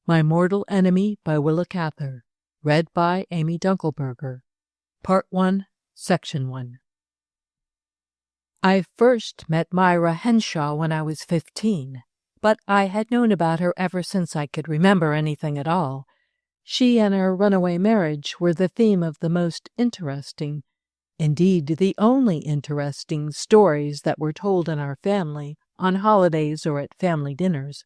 My Mortal Enemy by Willa Cather. Read by Amy Dunkelberger. Part 1, Section 1. I first met Myra Henshawe when I was 15, but I had known about her ever since I could remember anything at all. She and her runaway marriage were the theme of the most interesting, indeed the only interesting, stories that were told in our family on holidays or at family dinners.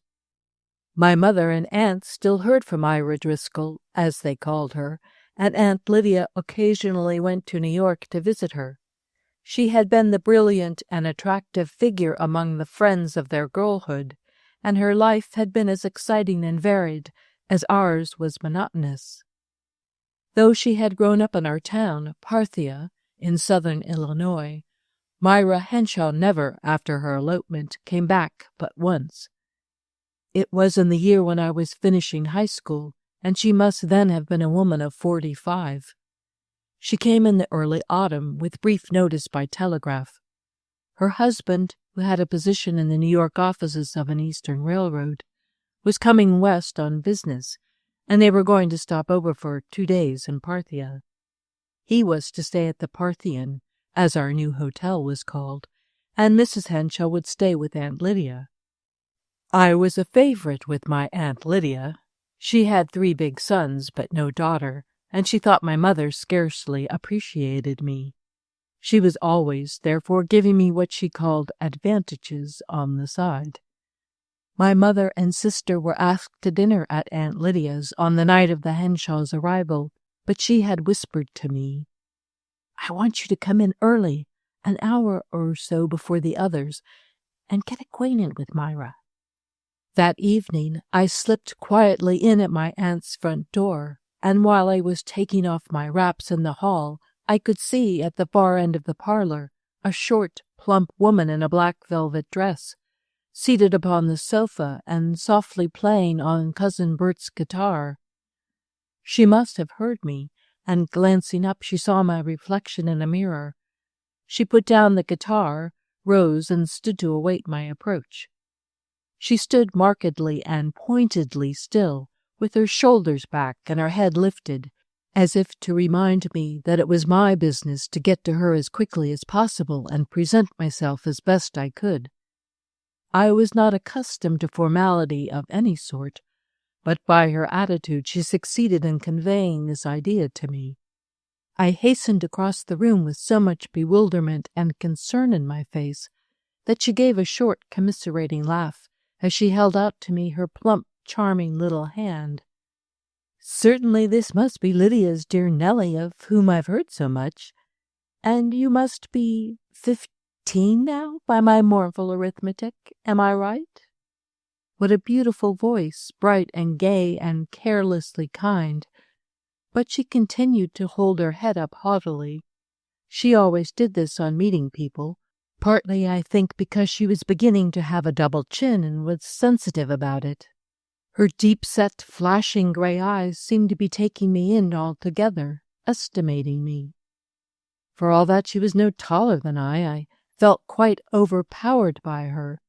My mother and aunt still heard from Myra Driscoll, as they called her, and Aunt Lydia occasionally went to New York to visit her. She had been the brilliant and attractive figure among the friends of their girlhood, and her life had been as exciting and varied as ours was monotonous. Though she had grown up in our town, Parthia, in southern Illinois, Myra Henshawe never, after her elopement, came back but once. It was in the year when I was finishing high school, and she must then have been a woman of 45. She came in the early autumn with brief notice by telegraph. Her husband, who had a position in the New York offices of an Eastern railroad, was coming west on business, and they were going to stop over for 2 days in Parthia. He was to stay at the Parthian, as our new hotel was called, and Mrs. Henshawe would stay with Aunt Lydia. I was a favorite with my Aunt Lydia. She had 3 big sons, but no daughter, and she thought my mother scarcely appreciated me. She was always, therefore, giving me what she called advantages on the side. My mother and sister were asked to dinner at Aunt Lydia's on the night of the Henshaws' arrival, but she had whispered to me, "I want you to come in early, an hour or so before the others, and get acquainted with Myra." That evening I slipped quietly in at my aunt's front door, and while I was taking off my wraps in the hall, I could see at the far end of the parlor a short, plump woman in a black velvet dress, seated upon the sofa and softly playing on Cousin Bert's guitar. She must have heard me, and glancing up she saw my reflection in a mirror. She put down the guitar, rose, and stood to await my approach. She stood markedly and pointedly still, with her shoulders back and her head lifted, as if to remind me that it was my business to get to her as quickly as possible and present myself as best I could. I was not accustomed to formality of any sort, but by her attitude she succeeded in conveying this idea to me. I hastened across the room with so much bewilderment and concern in my face that she gave a short commiserating laugh as she held out to me her plump, charming little hand. "Certainly this must be Lydia's dear Nellie, of whom I've heard so much. And you must be 15 now, by my mournful arithmetic, am I right?" What a beautiful voice, bright and gay and carelessly kind. But she continued to hold her head up haughtily. She always did this on meeting people, partly, I think, because she was beginning to have a double chin and was sensitive about it. Her deep-set, flashing gray eyes seemed to be taking me in altogether, estimating me. For all that she was no taller than I felt quite overpowered by her,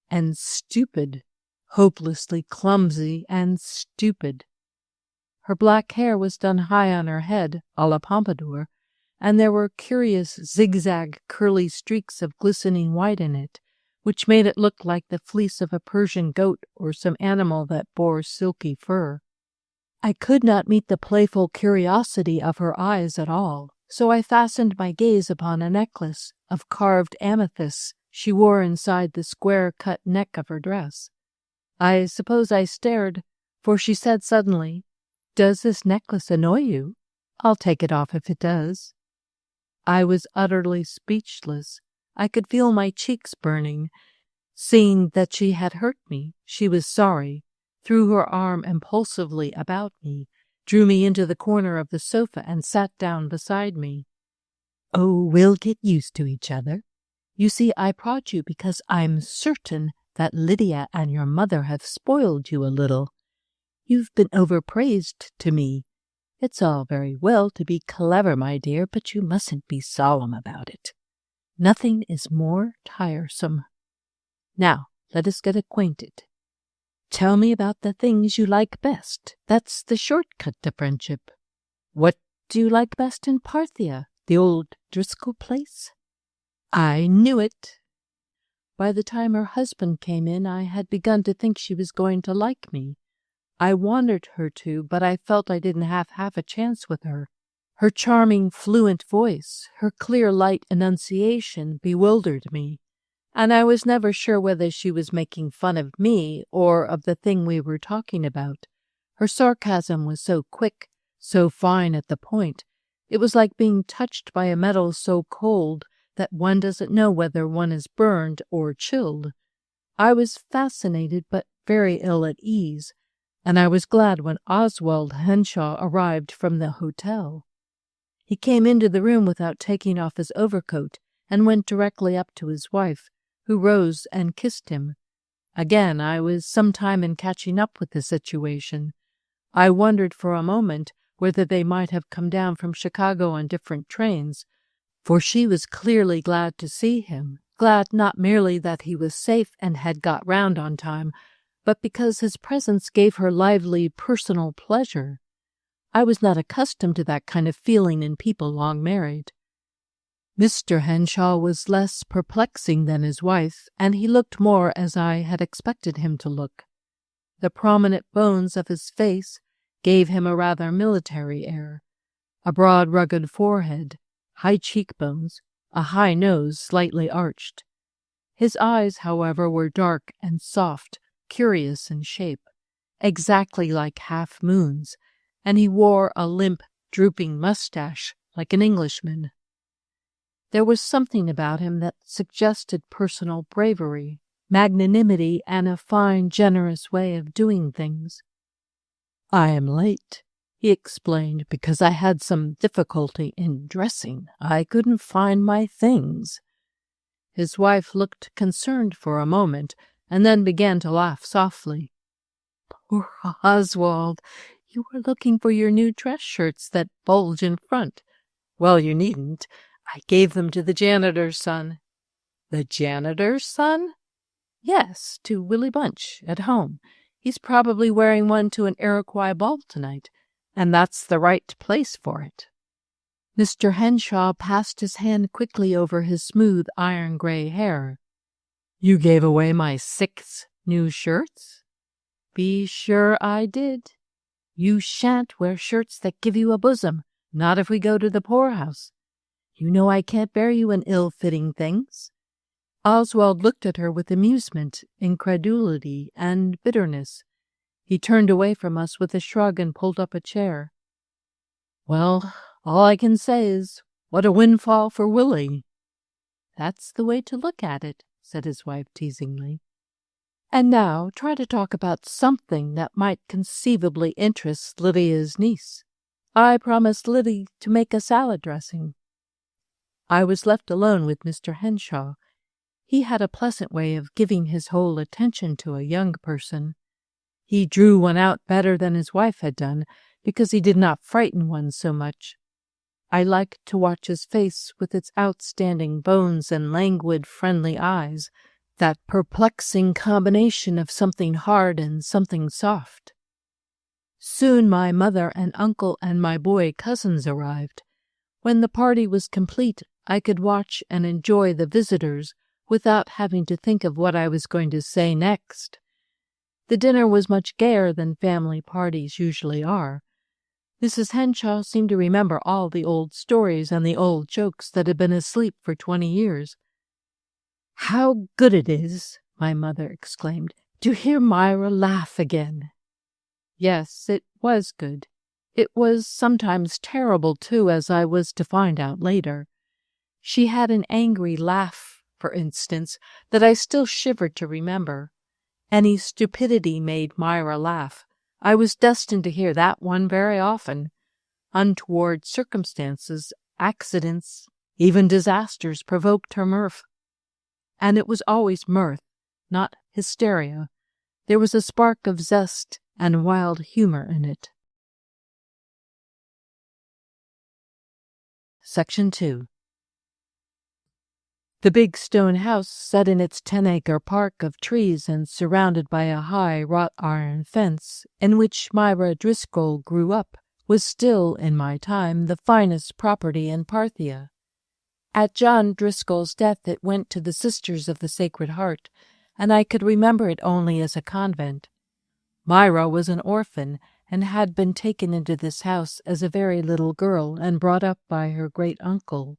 and stupid, hopelessly clumsy and stupid. Her black hair was done high on her head, à la pompadour, and there were curious zigzag curly streaks of glistening white in it, which made it look like the fleece of a Persian goat or some animal that bore silky fur. I could not meet the playful curiosity of her eyes at all, so I fastened my gaze upon a necklace of carved amethysts she wore inside the square-cut neck of her dress. I suppose I stared, for she said suddenly, "Does this necklace annoy you? I'll take it off if it does." I was utterly speechless. I could feel my cheeks burning. Seeing that she had hurt me, she was sorry, threw her arm impulsively about me, drew me into the corner of the sofa, and sat down beside me. "Oh, we'll get used to each other. You see, I brought you because I'm certain that Lydia and your mother have spoiled you a little. You've been overpraised to me. It's all very well to be clever, my dear, but you mustn't be solemn about it. Nothing is more tiresome. Now, let us get acquainted. Tell me about the things you like best. That's the shortcut to friendship. What do you like best in Parthia, the old Driscoll place? I knew it. By the time her husband came in, I had begun to think she was going to like me. I wanted her to, but I felt I didn't have half a chance with her. Her charming, fluent voice, her clear, light enunciation bewildered me, and I was never sure whether she was making fun of me or of the thing we were talking about. Her sarcasm was so quick, so fine at the point. It was like being touched by a metal so cold that one doesn't know whether one is burned or chilled. I was fascinated but very ill at ease, and I was glad when Oswald Henshawe arrived from the hotel. He came into the room without taking off his overcoat and went directly up to his wife, who rose and kissed him. Again, I was some time in catching up with the situation. I wondered for a moment whether they might have come down from Chicago on different trains, for she was clearly glad to see him, glad not merely that he was safe and had got round on time, but because his presence gave her lively personal pleasure. I was not accustomed to that kind of feeling in people long married. Mr. Henshawe was less perplexing than his wife, and he looked more as I had expected him to look. The prominent bones of his face gave him a rather military air, a broad, rugged forehead, high cheekbones, a high nose slightly arched. His eyes, however, were dark and soft, curious in shape, exactly like half-moons, and he wore a limp, drooping mustache like an Englishman. There was something about him that suggested personal bravery, magnanimity, and a fine, generous way of doing things. "I am late," he explained, "because I had some difficulty in dressing. I couldn't find my things." His wife looked concerned for a moment, and then began to laugh softly. "Poor Oswald, you were looking for your new dress shirts that bulge in front. Well, you needn't. I gave them to the janitor's son." "The janitor's son?" "Yes, to Willie Bunch at home. He's probably wearing one to an Iroquois ball tonight, and that's the right place for it." Mr. Henshawe passed his hand quickly over his smooth iron-gray hair. "You gave away my 6 new shirts?" "Be sure I did. You shan't wear shirts that give you a bosom, not if we go to the poorhouse. You know I can't bear you in ill-fitting things." Oswald looked at her with amusement, incredulity, and bitterness. He turned away from us with a shrug and pulled up a chair. "Well, all I can say is, what a windfall for Willie." "That's the way to look at it," said his wife teasingly. "And now try to talk about something that might conceivably interest Lydia's niece. I promised Liddy to make a salad dressing." I was left alone with Mr. Henshawe. He had a pleasant way of giving his whole attention to a young person. He drew one out better than his wife had done, because he did not frighten one so much. I liked to watch his face with its outstanding bones and languid, friendly eyes, that perplexing combination of something hard and something soft. Soon my mother and uncle and my boy cousins arrived. When the party was complete, I could watch and enjoy the visitors without having to think of what I was going to say next. The dinner was much gayer than family parties usually are. Mrs. Henshawe seemed to remember all the old stories and the old jokes that had been asleep for 20 years. "How good it is," my mother exclaimed, "to hear Myra laugh again." Yes, it was good. It was sometimes terrible, too, as I was to find out later. She had an angry laugh, for instance, that I still shivered to remember. Any stupidity made Myra laugh. I was destined to hear that one very often. Untoward circumstances, accidents, even disasters provoked her mirth. And it was always mirth, not hysteria. There was a spark of zest and wild humor in it. Section 2. The big stone house, set in its 10-acre park of trees and surrounded by a high wrought-iron fence, in which Myra Driscoll grew up, was still, in my time, the finest property in Parthia. At John Driscoll's death it went to the Sisters of the Sacred Heart, and I could remember it only as a convent. Myra was an orphan, and had been taken into this house as a very little girl and brought up by her great-uncle.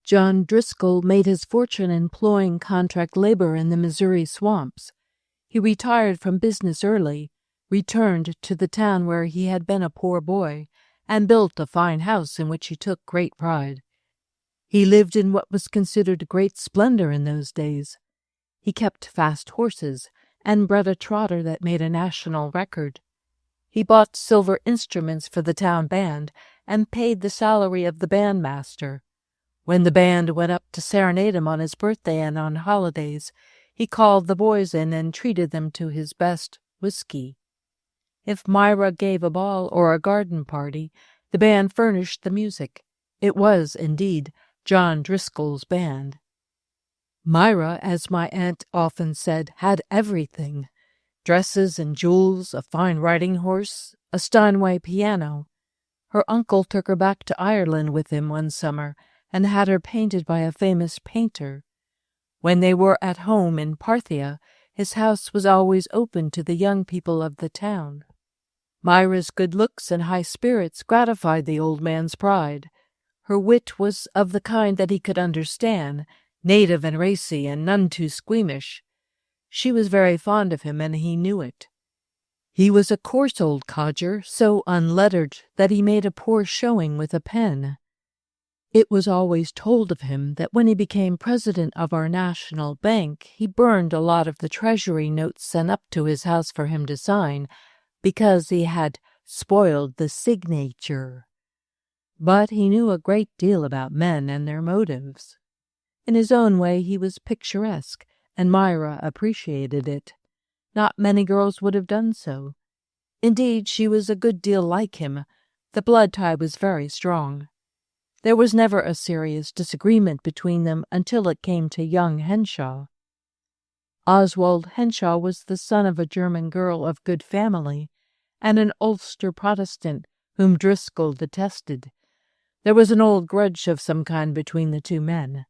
John Driscoll made his fortune employing contract labor in the Missouri swamps. He retired from business early, returned to the town where he had been a poor boy, and built a fine house in which he took great pride. He lived in what was considered great splendor in those days. He kept fast horses, and bred a trotter that made a national record. He bought silver instruments for the town band, and paid the salary of the bandmaster. When the band went up to serenade him on his birthday and on holidays, he called the boys in and treated them to his best whiskey. If Myra gave a ball or a garden party, the band furnished the music. It was, indeed, John Driscoll's band. Myra, as my aunt often said, had everything: dresses and jewels, a fine riding horse, a Steinway piano. Her uncle took her back to Ireland with him one summer, and had her painted by a famous painter. When they were at home in Parthia, his house was always open to the young people of the town. Myra's good looks and high spirits gratified the old man's pride. Her wit was of the kind that he could understand, native and racy, and none too squeamish. She was very fond of him, and he knew it. He was a coarse old codger, so unlettered that he made a poor showing with a pen. It was always told of him that when he became president of our national bank, he burned a lot of the treasury notes sent up to his house for him to sign, because he had spoiled the signature. But he knew a great deal about men and their motives. In his own way he was picturesque, and Myra appreciated it. Not many girls would have done so. Indeed, she was a good deal like him. The blood tie was very strong. There was never a serious disagreement between them until it came to young Henshawe. Oswald Henshawe was the son of a German girl of good family, and an Ulster Protestant whom Driscoll detested. There was an old grudge of some kind between the two men.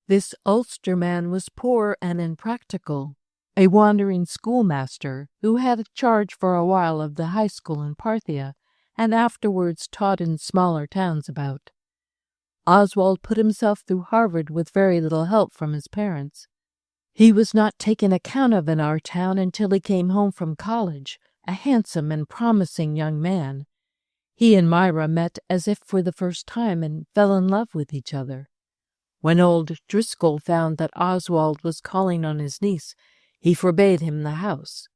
This Ulster man was poor and impractical, a wandering schoolmaster who had charge for a while of the high school in Parthia, and afterwards taught in smaller towns about. Oswald put himself through Harvard with very little help from his parents. He was not taken account of in our town until he came home from college, a handsome and promising young man. He and Myra met as if for the first time and fell in love with each other. When old Driscoll found that Oswald was calling on his niece, he forbade him the house.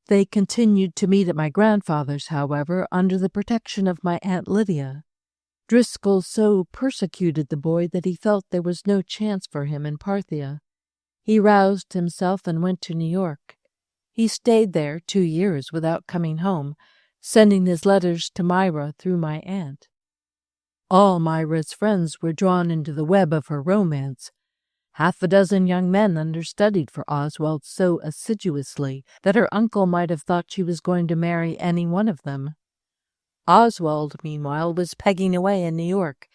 They continued to meet at my grandfather's, however, under the protection of my Aunt Lydia. Driscoll so persecuted the boy that he felt there was no chance for him in Parthia. He roused himself and went to New York. He stayed there 2 years without coming home, sending his letters to Myra through my aunt. All Myra's friends were drawn into the web of her romance. 6 young men understudied for Oswald so assiduously that her uncle might have thought she was going to marry any one of them. Oswald, meanwhile, was pegging away in New York,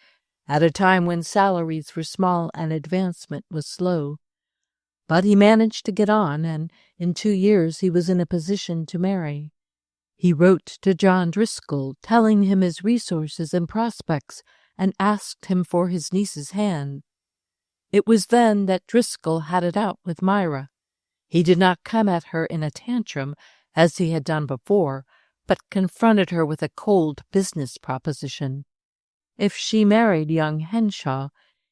at a time when salaries were small and advancement was slow. But he managed to get on, and in 2 years he was in a position to marry. He wrote to John Driscoll, telling him his resources and prospects, and asked him for his niece's hand. It was then that Driscoll had it out with Myra. He did not come at her in a tantrum, as he had done before, but confronted her with a cold business proposition. If she married young Henshawe,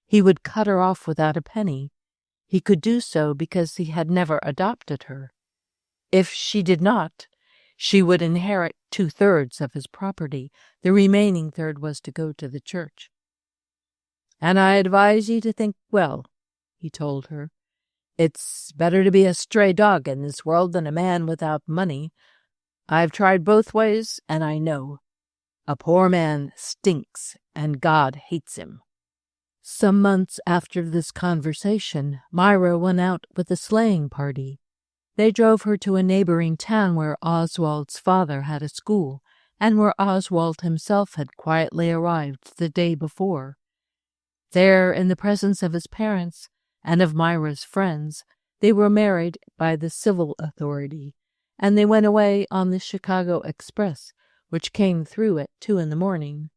he would cut her off without a penny. He could do so because he had never adopted her. If she did not, she would inherit 2/3 of his property. The remaining third was to go to the church. "And I advise ye to think well," he told her. "It's better to be a stray dog in this world than a man without money. I've tried both ways, and I know. A poor man stinks, and God hates him. Some months after this conversation, Myra went out with a sleighing party. They drove her to a neighboring town where Oswald's father had a school, and where Oswald himself had quietly arrived the day before. There, in the presence of his parents and of Myra's friends, they were married by the civil authority, and they went away on the Chicago Express, which came through at 2 a.m.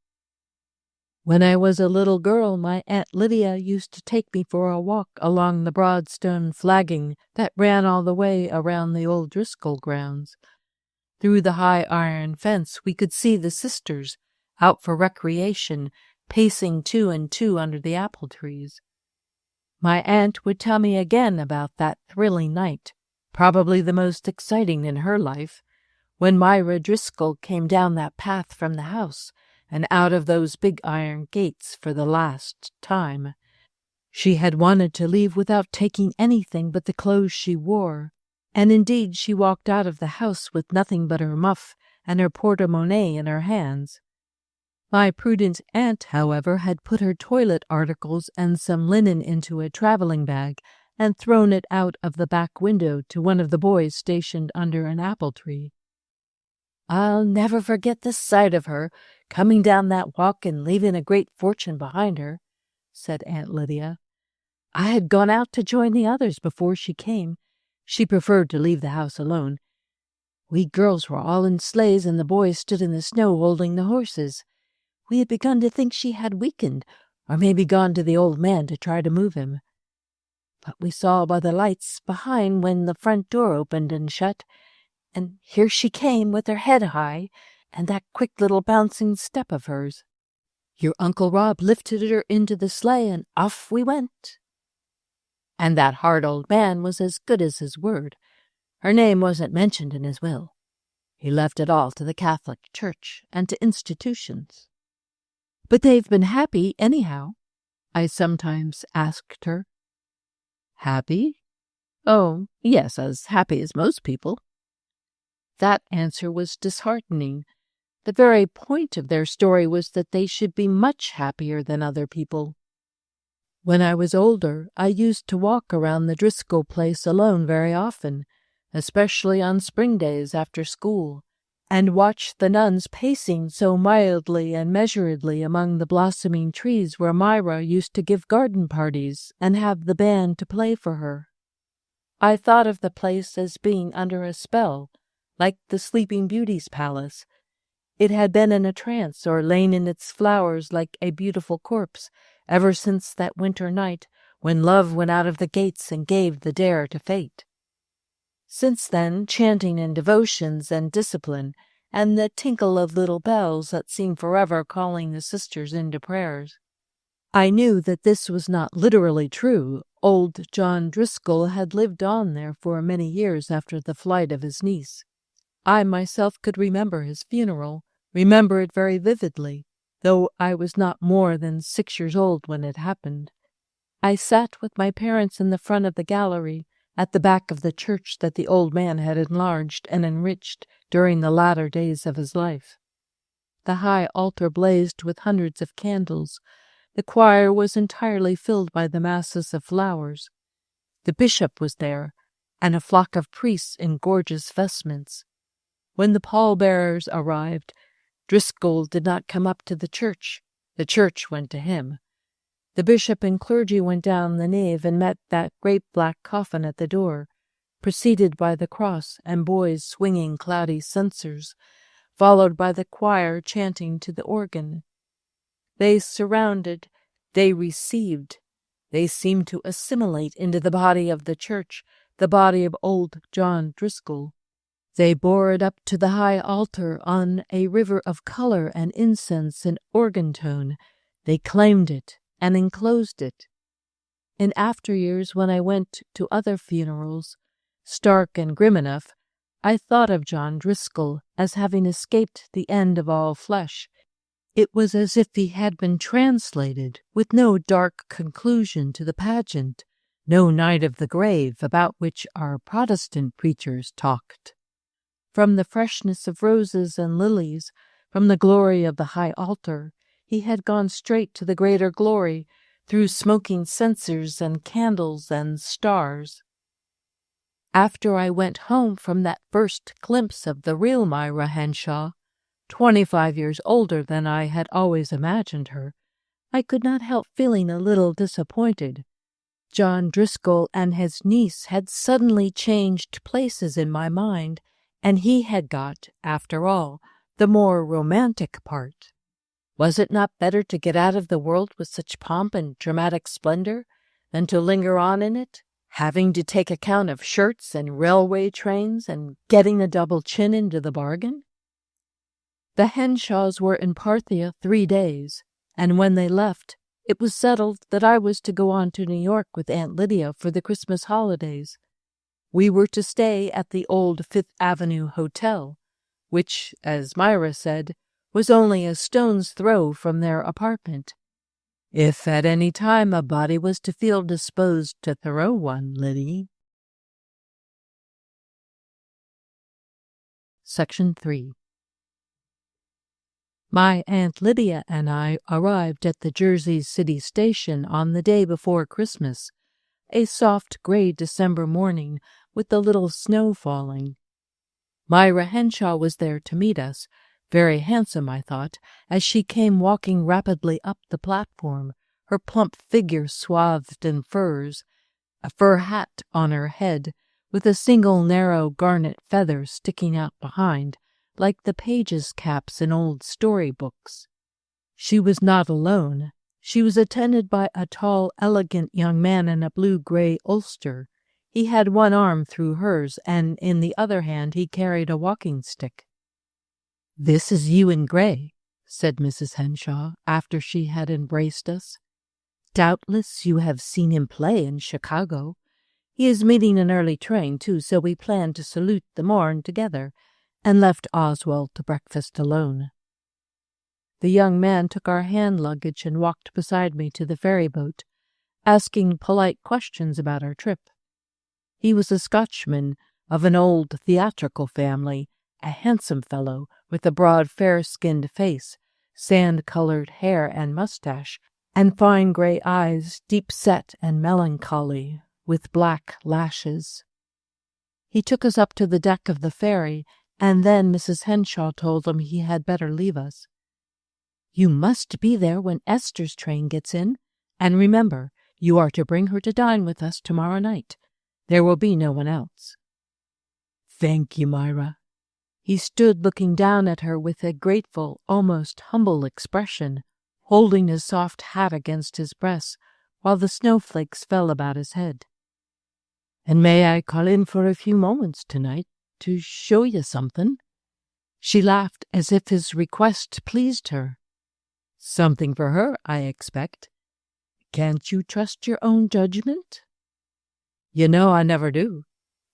When I was a little girl, my Aunt Lydia used to take me for a walk along the broad stone flagging that ran all the way around the old Driscoll grounds. Through the high iron fence we could see the sisters, out for recreation, pacing 2 and 2 under the apple trees. My aunt would tell me again about that thrilling night, probably the most exciting in her life, when Myra Driscoll came down that path from the house and out of those big iron gates for the last time. She had wanted to leave without taking anything but the clothes she wore, and indeed she walked out of the house with nothing but her muff and her porte-monnaie in her hands. My prudent aunt, however, had put her toilet articles and some linen into a traveling bag and thrown it out of the back window to one of the boys stationed under an apple tree. I'll never forget the sight of her, coming down that walk and leaving a great fortune behind her, said Aunt Lydia. I had gone out to join the others before she came. She preferred to leave the house alone. We girls were all in sleighs, and the boys stood in the snow holding the horses. We had begun to think she had weakened, or maybe gone to the old man to try to move him. But we saw by the lights behind when the front door opened and shut, and here she came with her head high, and that quick little bouncing step of hers. Your Uncle Rob lifted her into the sleigh, and off we went. And that hard old man was as good as his word. Her name wasn't mentioned in his will. He left it all to the Catholic Church and to institutions. But they've been happy anyhow, I sometimes asked her. Happy? Oh, yes, as happy as most people. That answer was disheartening. The very point of their story was that they should be much happier than other people. When I was older, I used to walk around the Driscoll place alone very often, especially on spring days after school, and watch the nuns pacing so mildly and measuredly among the blossoming trees where Myra used to give garden parties and have the band to play for her. I thought of the place as being under a spell, like the Sleeping Beauty's palace. It had been in a trance or lain in its flowers like a beautiful corpse ever since that winter night when love went out of the gates and gave the dare to fate. Since then, chanting and devotions and discipline, and the tinkle of little bells that seemed forever calling the sisters into prayers. I knew that this was not literally true. Old John Driscoll had lived on there for many years after the flight of his niece. I myself could remember his funeral, remember it very vividly, though I was not more than 6 years old when it happened. I sat with my parents in the front of the gallery, at the back of the church that the old man had enlarged and enriched during the latter days of his life. The high altar blazed with hundreds of candles. The choir was entirely filled by the masses of flowers. The bishop was there, and a flock of priests in gorgeous vestments. When the pallbearers arrived, Driscoll did not come up to the church went to him. The bishop and clergy went down the nave and met that great black coffin at the door, preceded by the cross and boys swinging cloudy censers, followed by the choir chanting to the organ. They surrounded, they received, they seemed to assimilate into the body of the church, the body of old John Driscoll. They bore it up to the high altar on a river of color and incense and organ tone. They claimed it and enclosed it. In after years, when I went to other funerals, stark and grim enough, I thought of John Driscoll as having escaped the end of all flesh. It was as if he had been translated, with no dark conclusion to the pageant, no night of the grave about which our Protestant preachers talked. From the freshness of roses and lilies, from the glory of the high altar, he had gone straight to the greater glory, through smoking censers and candles and stars. After I went home from that first glimpse of the real Myra Henshawe, 25 years older than I had always imagined her, I could not help feeling a little disappointed. John Driscoll and his niece had suddenly changed places in my mind, and he had got, after all, the more romantic part. Was it not better to get out of the world with such pomp and dramatic splendor than to linger on in it, having to take account of shirts and railway trains and getting a double chin into the bargain? The Henshaws were in Parthia 3 days, and when they left, it was settled that I was to go on to New York with Aunt Lydia for the Christmas holidays. We were to stay at the old Fifth Avenue Hotel, which, as Myra said, was only a stone's throw from their apartment. If at any time a body was to feel disposed to throw one, Liddy. Section 3. My Aunt Lydia and I arrived at the Jersey City station on the day before Christmas, a soft gray December morning with a little snow falling. Myra Henshawe was there to meet us, very handsome, I thought, as she came walking rapidly up the platform, her plump figure swathed in furs, a fur hat on her head, with a single narrow garnet feather sticking out behind, like the pages' caps in old storybooks. She was not alone. She was attended by a tall, elegant young man in a blue-gray ulster. He had one arm through hers, and in the other hand he carried a walking-stick. "This is Ewan Gray," said Mrs. Henshawe, after she had embraced us. "Doubtless you have seen him play in Chicago. He is meeting an early train, too, so we planned to salute the morn together, and left Oswald to breakfast alone." The young man took our hand luggage and walked beside me to the ferry boat, asking polite questions about our trip. He was a Scotchman of an old theatrical family, a handsome fellow with a broad, fair-skinned face, sand-colored hair and mustache, and fine gray eyes, deep-set and melancholy, with black lashes. He took us up to the deck of the ferry, and then Mrs. Henshawe told him he had better leave us. "You must be there when Esther's train gets in, and remember, you are to bring her to dine with us tomorrow night. There will be no one else." "Thank you, Myra." He stood looking down at her with a grateful, almost humble expression, holding his soft hat against his breast while the snowflakes fell about his head. "And may I call in for a few moments tonight to show you something?" She laughed as if his request pleased her. "Something for her, I expect. Can't you trust your own judgment?" "You know I never do,"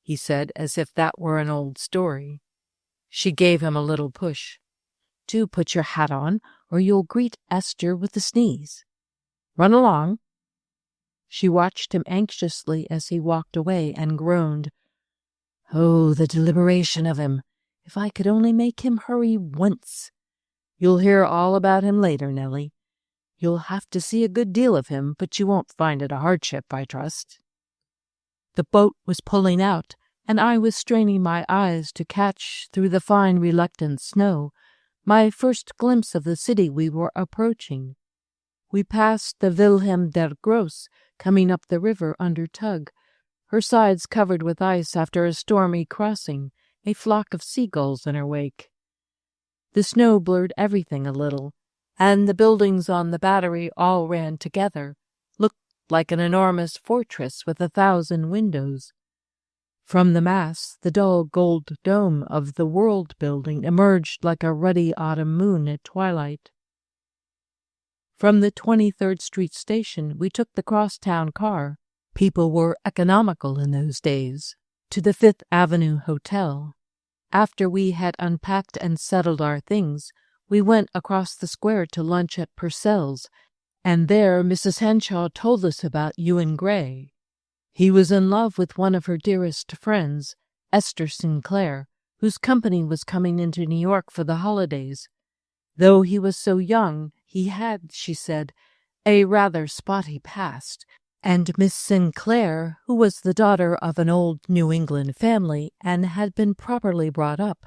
he said, as if that were an old story. She gave him a little push. "Do put your hat on, or you'll greet Esther with the sneeze. Run along." She watched him anxiously as he walked away and groaned. "Oh, the deliberation of him! If I could only make him hurry once. You'll hear all about him later, Nellie. You'll have to see a good deal of him, but you won't find it a hardship, I trust." The boat was pulling out, and I was straining my eyes to catch, through the fine, reluctant snow, my first glimpse of the city we were approaching. We passed the Wilhelm der Grosse, coming up the river under tug, her sides covered with ice after a stormy crossing, a flock of seagulls in her wake. The snow blurred everything a little, and the buildings on the Battery all ran together, looked like an enormous fortress with 1,000 windows. From the mass, the dull gold dome of the World Building emerged like a ruddy autumn moon at twilight. From the 23rd Street station, we took the crosstown car. People were economical in those days, to the Fifth Avenue Hotel. After we had unpacked and settled our things, we went across the square to lunch at Purcell's, and there Mrs. Henshawe told us about Ewan Gray. He was in love with one of her dearest friends, Esther Sinclair, whose company was coming into New York for the holidays. Though he was so young, he had, she said, a rather spotty past, and Miss Sinclair, who was the daughter of an old New England family and had been properly brought up,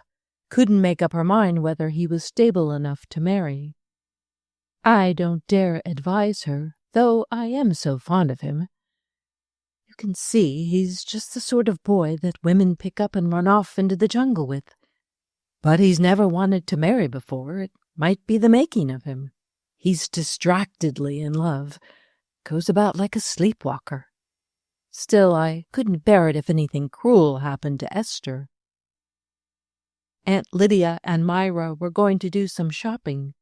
couldn't make up her mind whether he was stable enough to marry. I don't dare advise her, though I am so fond of him. You can see he's just the sort of boy that women pick up and run off into the jungle with. But he's never wanted to marry before. It might be the making of him. He's distractedly in love, goes about like a sleepwalker. Still, I couldn't bear it if anything cruel happened to Esther. Aunt Lydia and Myra were going to do some shopping.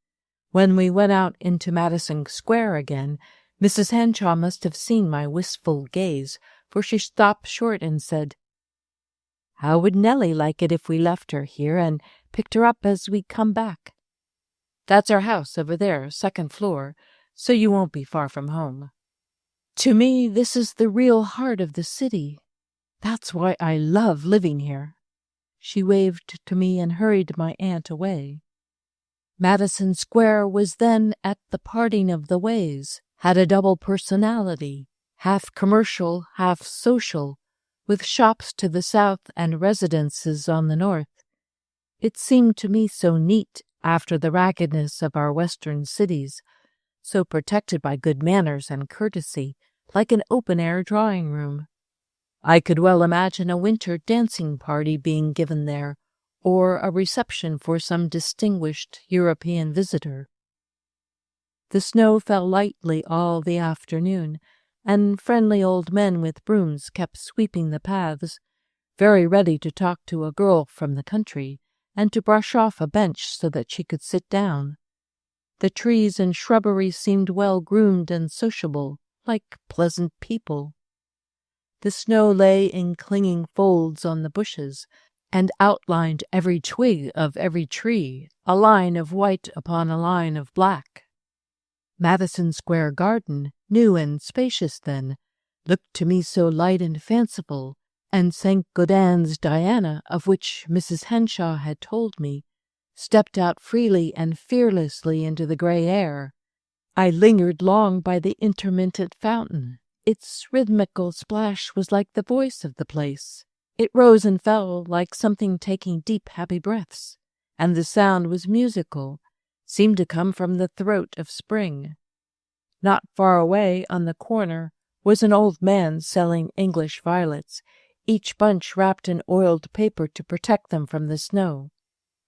When we went out into Madison Square again, Mrs. Henshawe must have seen my wistful gaze, for she stopped short and said, "How would Nellie like it if we left her here and picked her up as we come back? That's our house over there, second floor, so you won't be far from home. To me, this is the real heart of the city. That's why I love living here." She waved to me and hurried my aunt away. Madison Square was then at the parting of the ways, had a double personality, half commercial, half social, with shops to the south and residences on the north. It seemed to me so neat after the raggedness of our western cities, so protected by good manners and courtesy, like an open-air drawing-room. I could well imagine a winter dancing party being given there, or a reception for some distinguished European visitor. The snow fell lightly all the afternoon, and friendly old men with brooms kept sweeping the paths, very ready to talk to a girl from the country, and to brush off a bench so that she could sit down. The trees and shrubbery seemed well-groomed and sociable, like pleasant people. The snow lay in clinging folds on the bushes, and outlined every twig of every tree, a line of white upon a line of black. Madison Square Garden, new and spacious then, looked to me so light and fanciful, and St. Gaudens's Diana, of which Mrs. Henshawe had told me, stepped out freely and fearlessly into the grey air. I lingered long by the intermittent fountain. Its rhythmical splash was like the voice of the place. It rose and fell like something taking deep, happy breaths, and the sound was musical, seemed to come from the throat of spring. Not far away, on the corner, was an old man selling English violets, each bunch wrapped in oiled paper to protect them from the snow.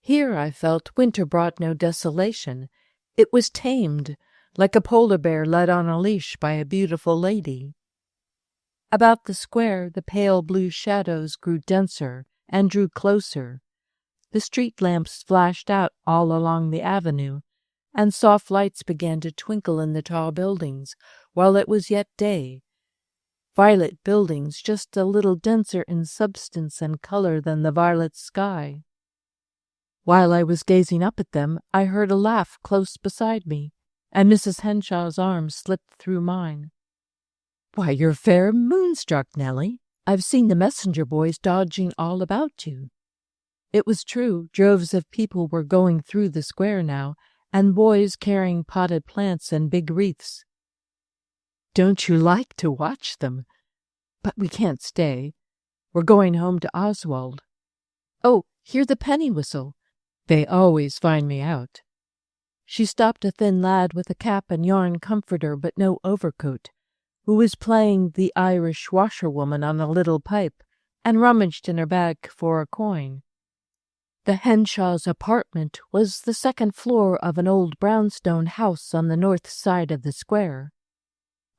Here, I felt, winter brought no desolation. It was tamed, like a polar bear led on a leash by a beautiful lady. About the square, the pale blue shadows grew denser and drew closer. The street lamps flashed out all along the avenue, and soft lights began to twinkle in the tall buildings, while it was yet day. Violet buildings just a little denser in substance and color than the violet sky. While I was gazing up at them, I heard a laugh close beside me, and Mrs. Henshawe's arm slipped through mine. "Why, you're fair moonstruck, Nellie. I've seen the messenger boys dodging all about you." It was true, droves of people were going through the square now, and boys carrying potted plants and big wreaths. "Don't you like to watch them? But we can't stay. We're going home to Oswald. Oh, hear the penny whistle. They always find me out." She stopped a thin lad with a cap and yarn comforter but no overcoat, who was playing the Irish washerwoman on a little pipe, and rummaged in her bag for a coin. The Henshaw's apartment was the second floor of an old brownstone house on the north side of the square.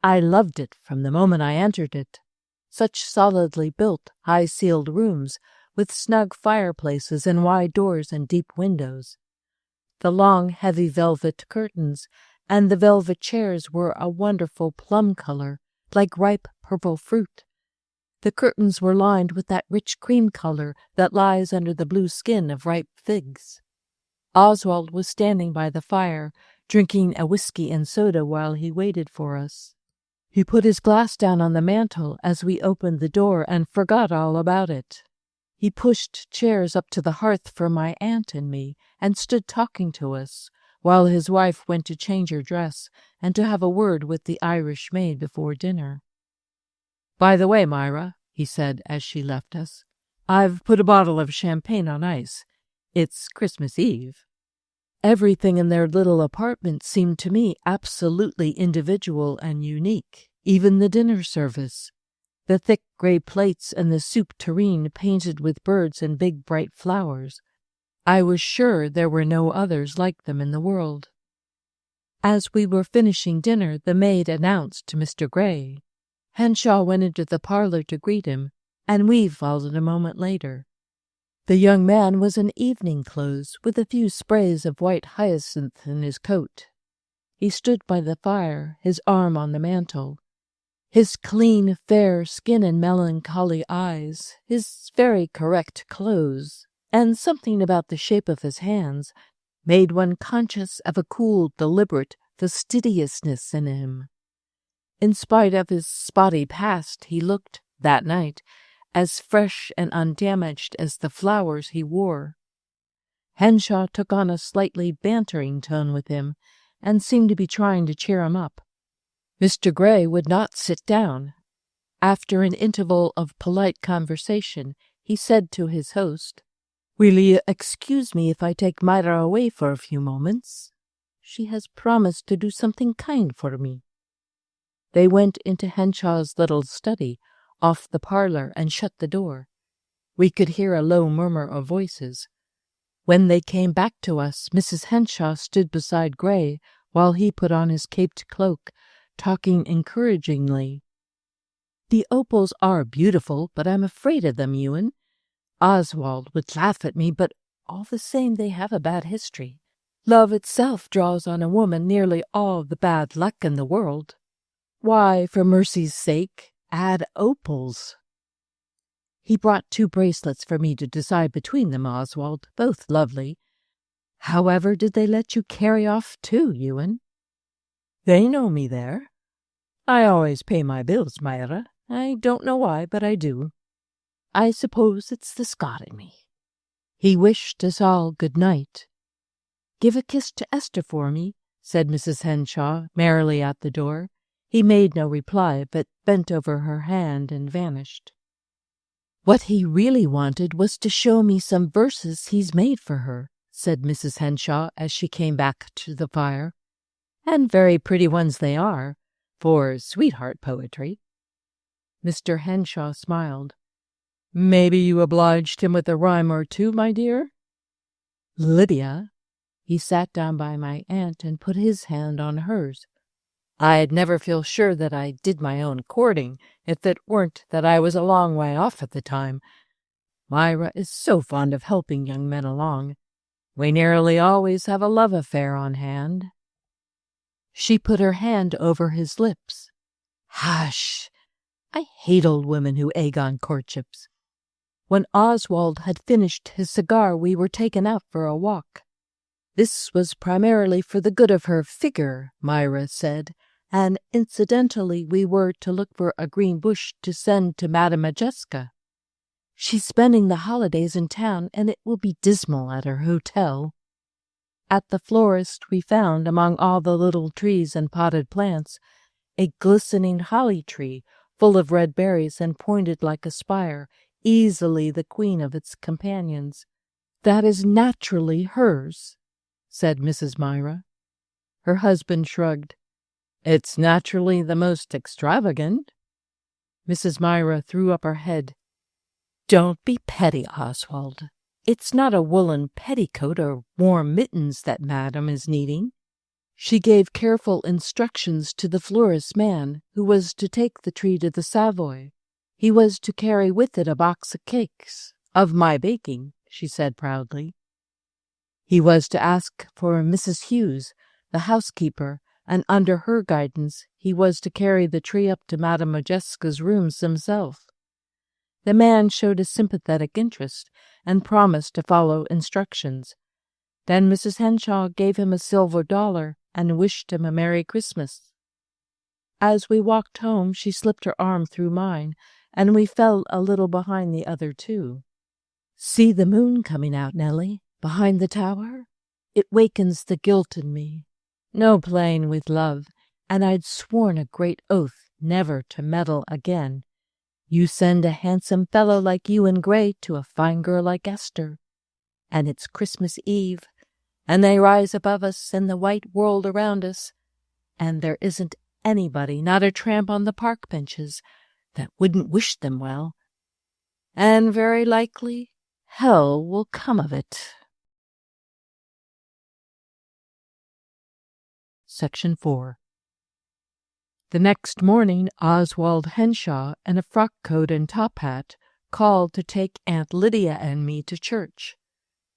I loved it from the moment I entered it. Such solidly built, high-ceiled rooms, with snug fireplaces and wide doors and deep windows. The long, heavy velvet curtains and the velvet chairs were a wonderful plum color, like ripe purple fruit. The curtains were lined with that rich cream color that lies under the blue skin of ripe figs. Oswald was standing by the fire, drinking a whiskey and soda while he waited for us. He put his glass down on the mantel as we opened the door and forgot all about it. He pushed chairs up to the hearth for my aunt and me, and stood talking to us, while his wife went to change her dress and to have a word with the Irish maid before dinner. "By the way, Myra," he said as she left us, "I've put a bottle of champagne on ice. It's Christmas Eve." Everything in their little apartment seemed to me absolutely individual and unique, even the dinner service. The thick gray plates and the soup tureen painted with birds and big bright flowers. I was sure there were no others like them in the world. As we were finishing dinner, the maid announced to Mr. Gray. Henshawe went into the parlor to greet him, and we followed a moment later. The young man was in evening clothes, with a few sprays of white hyacinth in his coat. He stood by the fire, his arm on the mantel. His clean, fair skin and melancholy eyes, his very correct clothes, and something about the shape of his hands, made one conscious of a cool, deliberate fastidiousness in him. In spite of his spotty past, he looked, that night, as fresh and undamaged as the flowers he wore. Henshawe took on a slightly bantering tone with him, and seemed to be trying to cheer him up. Mr. Gray would not sit down. After an interval of polite conversation, he said to his host, "Will you excuse me if I take Myra away for a few moments? She has promised to do something kind for me." They went into Henshawe's little study, off the parlor, and shut the door. We could hear a low murmur of voices. When they came back to us, Mrs. Henshawe stood beside Gray while he put on his caped cloak, talking encouragingly. "The opals are beautiful, but I'm afraid of them, Ewan. Oswald would laugh at me, but all the same they have a bad history. Love itself draws on a woman nearly all the bad luck in the world. Why, for mercy's sake, add opals?" "He brought 2 bracelets for me to decide between them, Oswald, both lovely. However did they let you carry off 2, Ewan?" "They know me there. I always pay my bills, Myra. I don't know why, but I do. I suppose it's the Scot in me." He wished us all good night. "Give a kiss to Esther for me," said Mrs. Henshawe merrily at the door. He made no reply, but bent over her hand and vanished. "What he really wanted was to show me some verses he's made for her," said Mrs. Henshawe as she came back to the fire. "And very pretty ones they are, for sweetheart poetry." Mr. Henshawe smiled. "Maybe you obliged him with a rhyme or 2, my dear?" "Lydia." He sat down by my aunt and put his hand on hers. "I'd never feel sure that I did my own courting if it weren't that I was a long way off at the time. Myra is so fond of helping young men along. We nearly always have a love affair on hand." She put her hand over his lips. "Hush! I hate old women who egg on courtships." When Oswald had finished his cigar, we were taken out for a walk. This was primarily for the good of her figure, Myra said, and incidentally we were to look for a green bush to send to Madame Majeska. She's spending the holidays in town, and it will be dismal at her hotel. At the florist we found, among all the little trees and potted plants, a glistening holly tree full of red berries and pointed like a spire, easily the queen of its companions. "That is naturally hers," said Mrs. Myra. Her husband shrugged. "It's naturally the most extravagant." Mrs. Myra threw up her head. "Don't be petty, Oswald. It's not a woolen petticoat or warm mittens that Madame is needing." She gave careful instructions to the florist's man, who was to take the tree to the Savoy. He was to carry with it a box of cakes, of my baking, she said proudly. He was to ask for Mrs. Hughes, the housekeeper, and under her guidance he was to carry the tree up to Madame Majeska's rooms himself. The man showed a sympathetic interest and promised to follow instructions. Then Mrs. Henshawe gave him a silver dollar and wished him a Merry Christmas. As we walked home, she slipped her arm through mine, and we fell a little behind the other 2. "See the moon coming out, Nellie, behind the tower?" It wakens the guilt in me. No playing with love, and I'd sworn a great oath never to meddle again. You send a handsome fellow like you in gray to a fine girl like Esther, and it's Christmas Eve, and they rise above us and the white world around us, and there isn't anybody, not a tramp on the park benches, that wouldn't wish them well. And very likely hell will come of it. Section 4. The next morning, Oswald Henshawe, in a frock coat and top hat, called to take Aunt Lydia and me to church.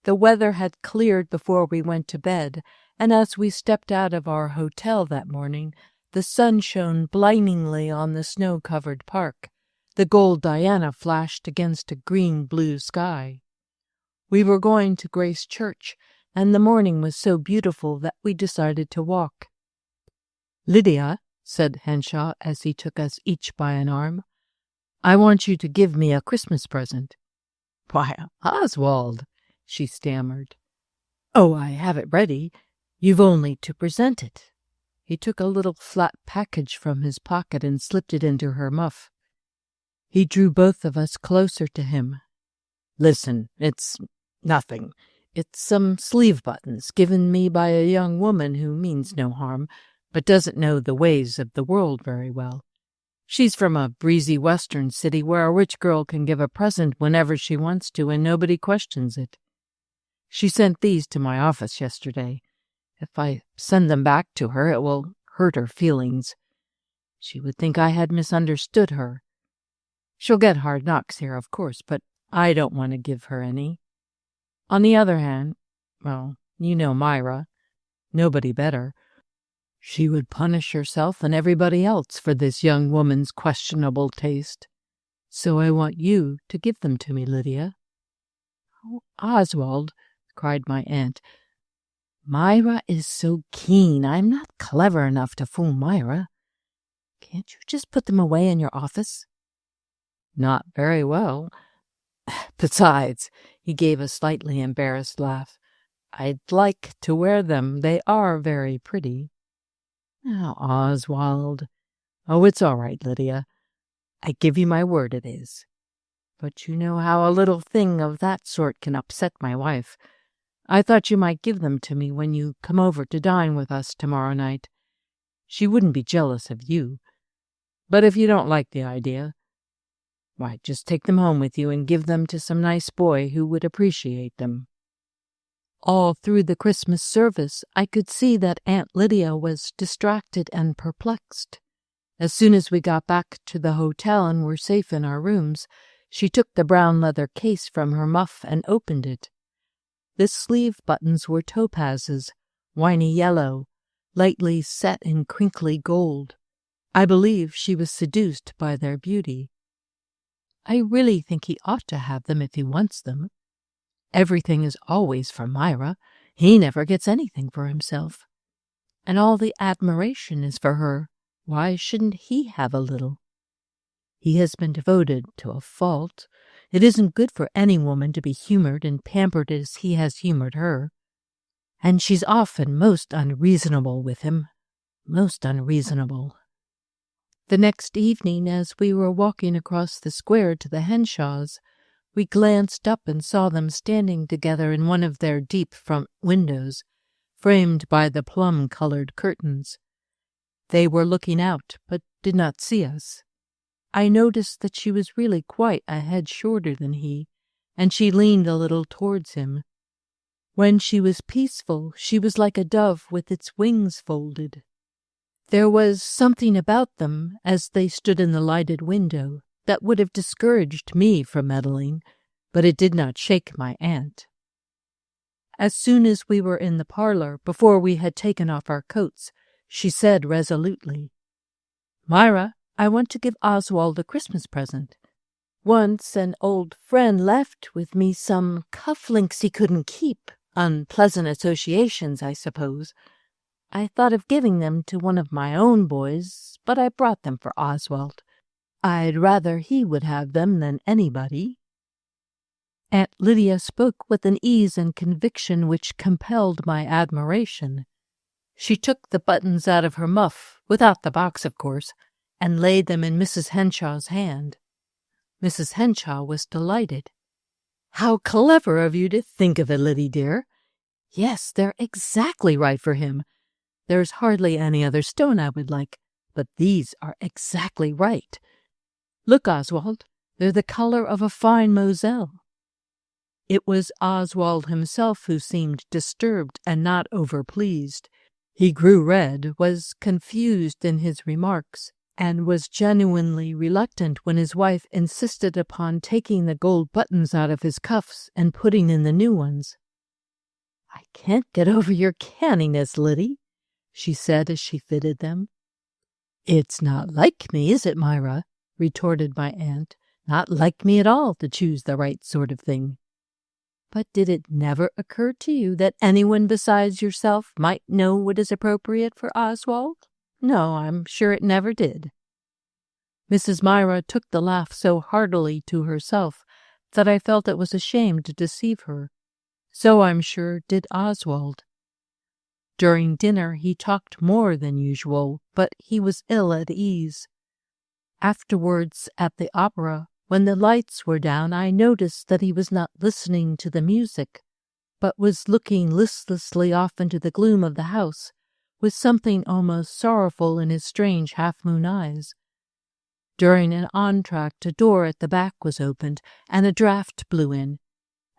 The weather had cleared before we went to bed, and as we stepped out of our hotel that morning, the sun shone blindingly on the snow-covered park. The gold Diana flashed against a green-blue sky. We were going to Grace Church, and the morning was so beautiful that we decided to walk. "Lydia," said Henshawe as he took us each by an arm, "I want you to give me a Christmas present." "Why, Oswald," she stammered. "Oh, I have it ready. You've only to present it." He took a little flat package from his pocket and slipped it into her muff. He drew both of us closer to him. "Listen, it's nothing. It's some sleeve buttons given me by a young woman who means no harm, but doesn't know the ways of the world very well. She's from a breezy western city where a rich girl can give a present whenever she wants to and nobody questions it. She sent these to my office yesterday. If I send them back to her, it will hurt her feelings. She would think I had misunderstood her. She'll get hard knocks here, of course, but I don't want to give her any. On the other hand, well, you know Myra. Nobody better. She would punish herself and everybody else for this young woman's questionable taste. So I want you to give them to me, Lydia." "Oh, Oswald," cried my aunt, "Myra is so keen. I'm not clever enough to fool Myra. Can't you just put them away in your office?" "Not very well. Besides," he gave a slightly embarrassed laugh, "I'd like to wear them. They are very pretty." "Now, Oswald." "Oh, it's all right, Lydia. I give you my word it is. But you know how a little thing of that sort can upset my wife. I thought you might give them to me when you come over to dine with us tomorrow night. She wouldn't be jealous of you. But if you don't like the idea, why, just take them home with you and give them to some nice boy who would appreciate them." All through the Christmas service, I could see that Aunt Lydia was distracted and perplexed. As soon as we got back to the hotel and were safe in our rooms, she took the brown leather case from her muff and opened it. The sleeve buttons were topazes, winey yellow, lightly set in crinkly gold. I believe she was seduced by their beauty. I really think he ought to have them if he wants them. Everything is always for Myra. He never gets anything for himself. And all the admiration is for her. Why shouldn't he have a little? He has been devoted to a fault. It isn't good for any woman to be humored and pampered as he has humored her. And she's often most unreasonable with him. Most unreasonable. The next evening, as we were walking across the square to the Henshaws, we glanced up and saw them standing together in one of their deep front windows, framed by the plum-colored curtains. They were looking out, but did not see us. I noticed that she was really quite a head shorter than he, and she leaned a little towards him. When she was peaceful, she was like a dove with its wings folded. There was something about them, as they stood in the lighted window, that would have discouraged me from meddling, but it did not shake my aunt. As soon as we were in the parlor, before we had taken off our coats, she said resolutely, "Myra, I want to give Oswald a Christmas present. Once an old friend left with me some cufflinks he couldn't keep. Unpleasant associations, I suppose. I thought of giving them to one of my own boys, but I brought them for Oswald. I'd rather he would have them than anybody." Aunt Lydia spoke with an ease and conviction which compelled my admiration. She took the buttons out of her muff, without the box, of course, and laid them in Mrs. Henshawe's hand. Mrs. Henshawe was delighted. "How clever of you to think of it, Liddy dear. Yes, they're exactly right for him. There's hardly any other stone I would like, but these are exactly right. Look, Oswald, they're the color of a fine Moselle." It was Oswald himself who seemed disturbed and not overpleased. He grew red, was confused in his remarks, and was genuinely reluctant when his wife insisted upon taking the gold buttons out of his cuffs and putting in the new ones. "I can't get over your canniness, Liddy," she said as she fitted them. "It's not like me, is it, Myra?" retorted my aunt. "Not like me at all to choose the right sort of thing." "But did it never occur to you that anyone besides yourself might know what is appropriate for Oswald?" "No, I'm sure it never did." Mrs. Myra took the laugh so heartily to herself that I felt it was a shame to deceive her. So, I'm sure, did Oswald. During dinner he talked more than usual, but he was ill at ease. Afterwards, at the opera, when the lights were down, I noticed that he was not listening to the music, but was looking listlessly off into the gloom of the house, with something almost sorrowful in his strange half-moon eyes. During an entr'acte, a door at the back was opened, and a draught blew in.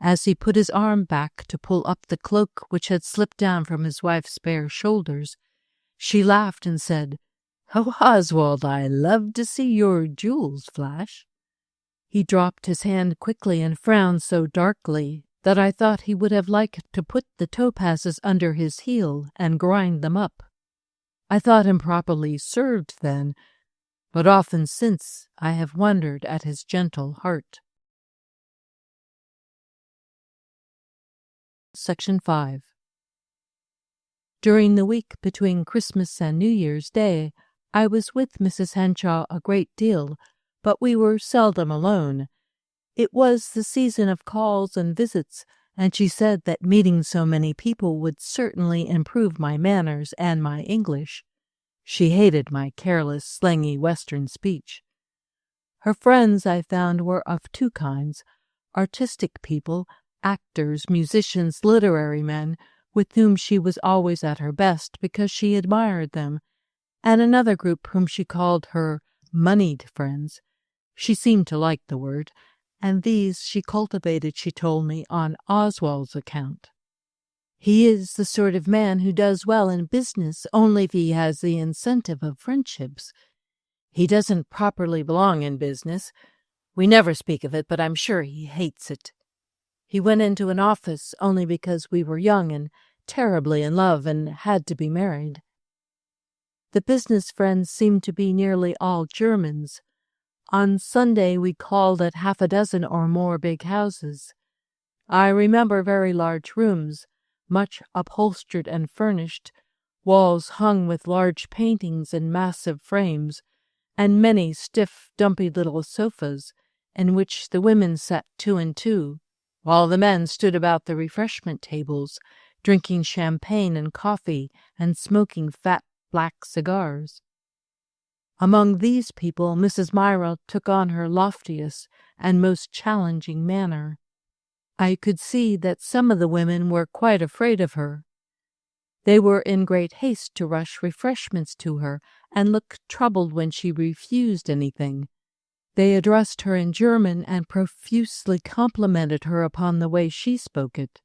As he put his arm back to pull up the cloak which had slipped down from his wife's bare shoulders, she laughed and said, "Oh, Oswald, I love to see your jewels flash." He dropped his hand quickly and frowned so darkly that I thought he would have liked to put the topazes under his heel and grind them up. I thought him properly served then, but often since I have wondered at his gentle heart. Section 5. During the week between Christmas and New Year's Day, I was with Mrs. Henshawe a great deal, but we were seldom alone. It was the season of calls and visits, and she said that meeting so many people would certainly improve my manners and my English. She hated my careless, slangy Western speech. Her friends, I found, were of two kinds: artistic people, actors, musicians, literary men, with whom she was always at her best because she admired them, and another group whom she called her moneyed friends. She seemed to like the word, and these she cultivated, she told me, on Oswald's account. "He is the sort of man who does well in business only if he has the incentive of friendships. He doesn't properly belong in business. We never speak of it, but I'm sure he hates it. He went into an office only because we were young and terribly in love and had to be married." The business friends seemed to be nearly all Germans. On Sunday we called at half a dozen or more big houses. I remember very large rooms, much upholstered and furnished, walls hung with large paintings in massive frames, and many stiff, dumpy little sofas, in which the women sat 2 and 2, while the men stood about the refreshment tables, drinking champagne and coffee and smoking fat black cigars. Among these people Mrs. Myra took on her loftiest and most challenging manner. I could see that some of the women were quite afraid of her. They were in great haste to rush refreshments to her and looked troubled when she refused anything. They addressed her in German and profusely complimented her upon the way she spoke it.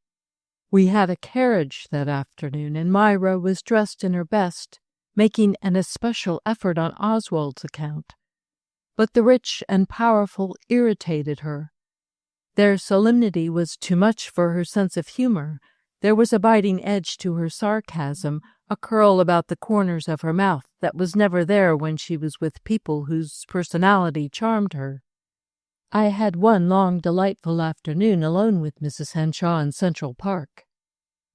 We had a carriage that afternoon, and Myra was dressed in her best, making an especial effort on Oswald's account. But the rich and powerful irritated her. Their solemnity was too much for her sense of humor. There was a biting edge to her sarcasm, a curl about the corners of her mouth that was never there when she was with people whose personality charmed her. I had one long, delightful afternoon alone with Mrs. Henshawe in Central Park.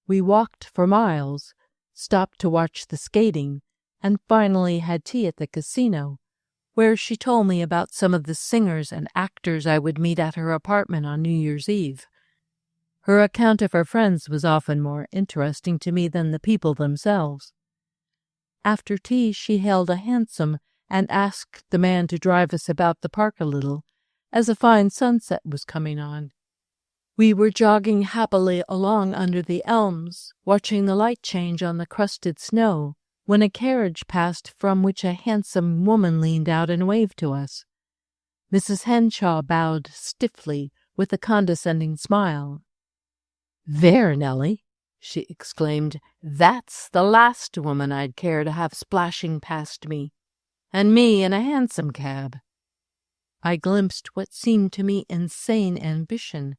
We walked for miles, stopped to watch the skating, and finally had tea at the casino, where she told me about some of the singers and actors I would meet at her apartment on New Year's Eve. Her account of her friends was often more interesting to me than the people themselves. After tea, she hailed a hansom and asked the man to drive us about the park a little, as a fine sunset was coming on. We were jogging happily along under the elms, watching the light change on the crusted snow, when a carriage passed from which a handsome woman leaned out and waved to us. Mrs. Henshawe bowed stiffly with a condescending smile. "There, Nellie," she exclaimed, "that's the last woman I'd care to have splashing past me, and me in a hansom cab." I glimpsed what seemed to me insane ambition.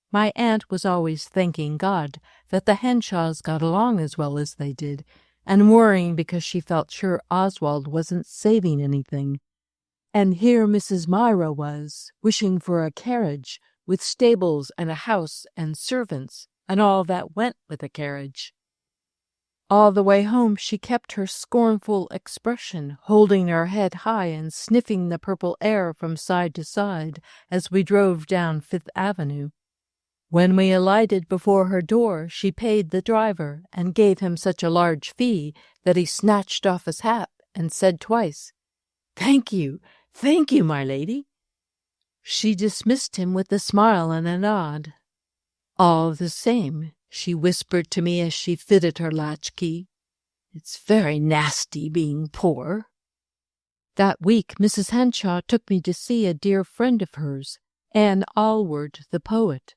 My aunt was always thanking God that the Henshaws got along as well as they did, and worrying because she felt sure Oswald wasn't saving anything. And here Mrs. Myra was, wishing for a carriage, with stables and a house and servants, and all that went with a carriage. All the way home she kept her scornful expression, holding her head high and sniffing the purple air from side to side as we drove down Fifth Avenue. When we alighted before her door, she paid the driver and gave him such a large fee that he snatched off his hat and said twice, thank you, my lady." She dismissed him with a smile and a nod. "All the same," she whispered to me as she fitted her latchkey, "it's very nasty being poor." That week Mrs. Henshawe took me to see a dear friend of hers, Anne Allward, the poet.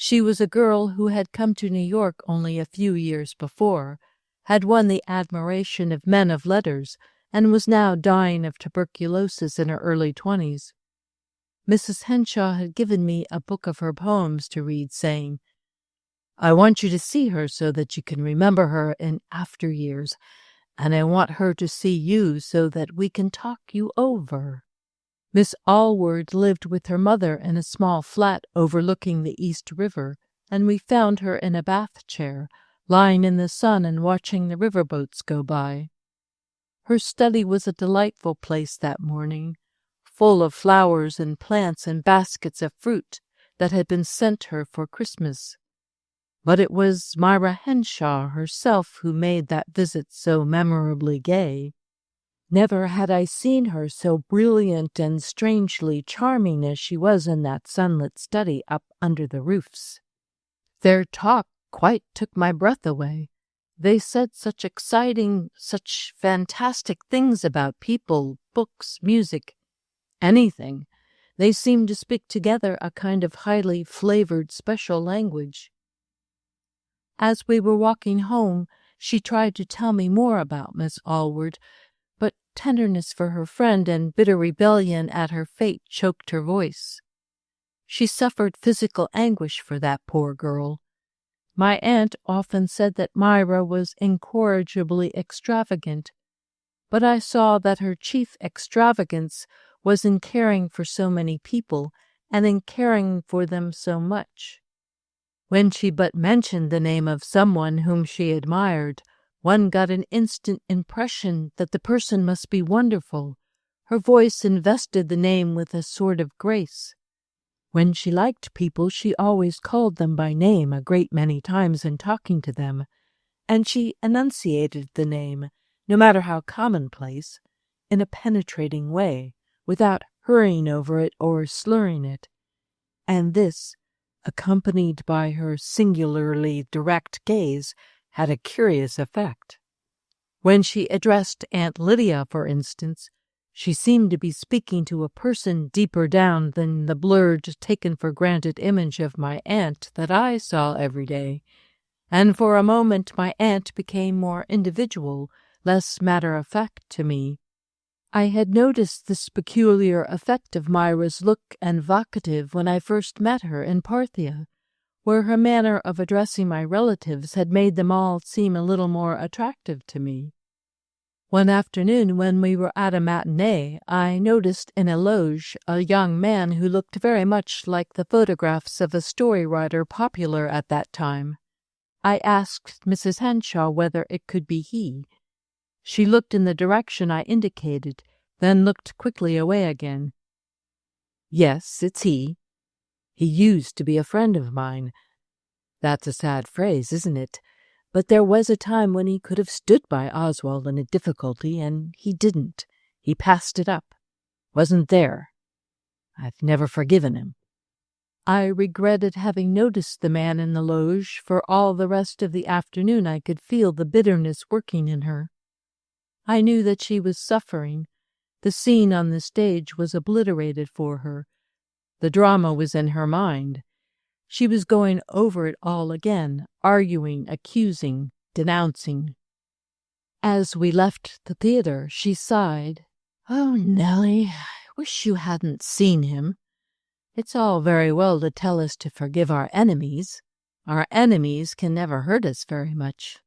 She was a girl who had come to New York only a few years before, had won the admiration of men of letters, and was now dying of tuberculosis in her early 20s. Mrs. Henshawe had given me a book of her poems to read, saying, "I want you to see her so that you can remember her in after years, and I want her to see you so that we can talk you over." Miss Allward lived with her mother in a small flat overlooking the East River, and we found her in a bath chair, lying in the sun and watching the riverboats go by. Her study was a delightful place that morning, full of flowers and plants and baskets of fruit that had been sent her for Christmas. But it was Myra Henshawe herself who made that visit so memorably gay. Never had I seen her so brilliant and strangely charming as she was in that sunlit study up under the roofs. Their talk quite took my breath away. They said such exciting, such fantastic things about people, books, music, anything. They seemed to speak together a kind of highly flavored special language. As we were walking home, she tried to tell me more about Miss Allward, but tenderness for her friend and bitter rebellion at her fate choked her voice. She suffered physical anguish for that poor girl. My aunt often said that Myra was incorrigibly extravagant, but I saw that her chief extravagance was in caring for so many people and in caring for them so much. When she but mentioned the name of someone whom she admired, one got an instant impression that the person must be wonderful. Her voice invested the name with a sort of grace. When she liked people, she always called them by name a great many times in talking to them, and she enunciated the name, no matter how commonplace, in a penetrating way, without hurrying over it or slurring it. And this, accompanied by her singularly direct gaze, had a curious effect. When she addressed Aunt Lydia, for instance, she seemed to be speaking to a person deeper down than the blurred, taken-for-granted image of my aunt that I saw every day, and for a moment my aunt became more individual, less matter-of-fact to me. I had noticed this peculiar effect of Myra's look and vocative when I first met her in Parthia, where her manner of addressing my relatives had made them all seem a little more attractive to me. One afternoon when we were at a matinee, I noticed in a loge a young man who looked very much like the photographs of a story writer popular at that time. I asked Mrs. Henshawe whether it could be he. She looked in the direction I indicated, then looked quickly away again. "Yes, it's he. He used to be a friend of mine. That's a sad phrase, isn't it? But there was a time when he could have stood by Oswald in a difficulty, and he didn't. He passed it up. Wasn't there. I've never forgiven him." I regretted having noticed the man in the loge. For all the rest of the afternoon I could feel the bitterness working in her. I knew that she was suffering. The scene on the stage was obliterated for her. The drama was in her mind. She was going over it all again, arguing, accusing, denouncing. As we left the theater, she sighed. "Oh, Nellie, I wish you hadn't seen him. It's all very well to tell us to forgive our enemies. Our enemies can never hurt us very much.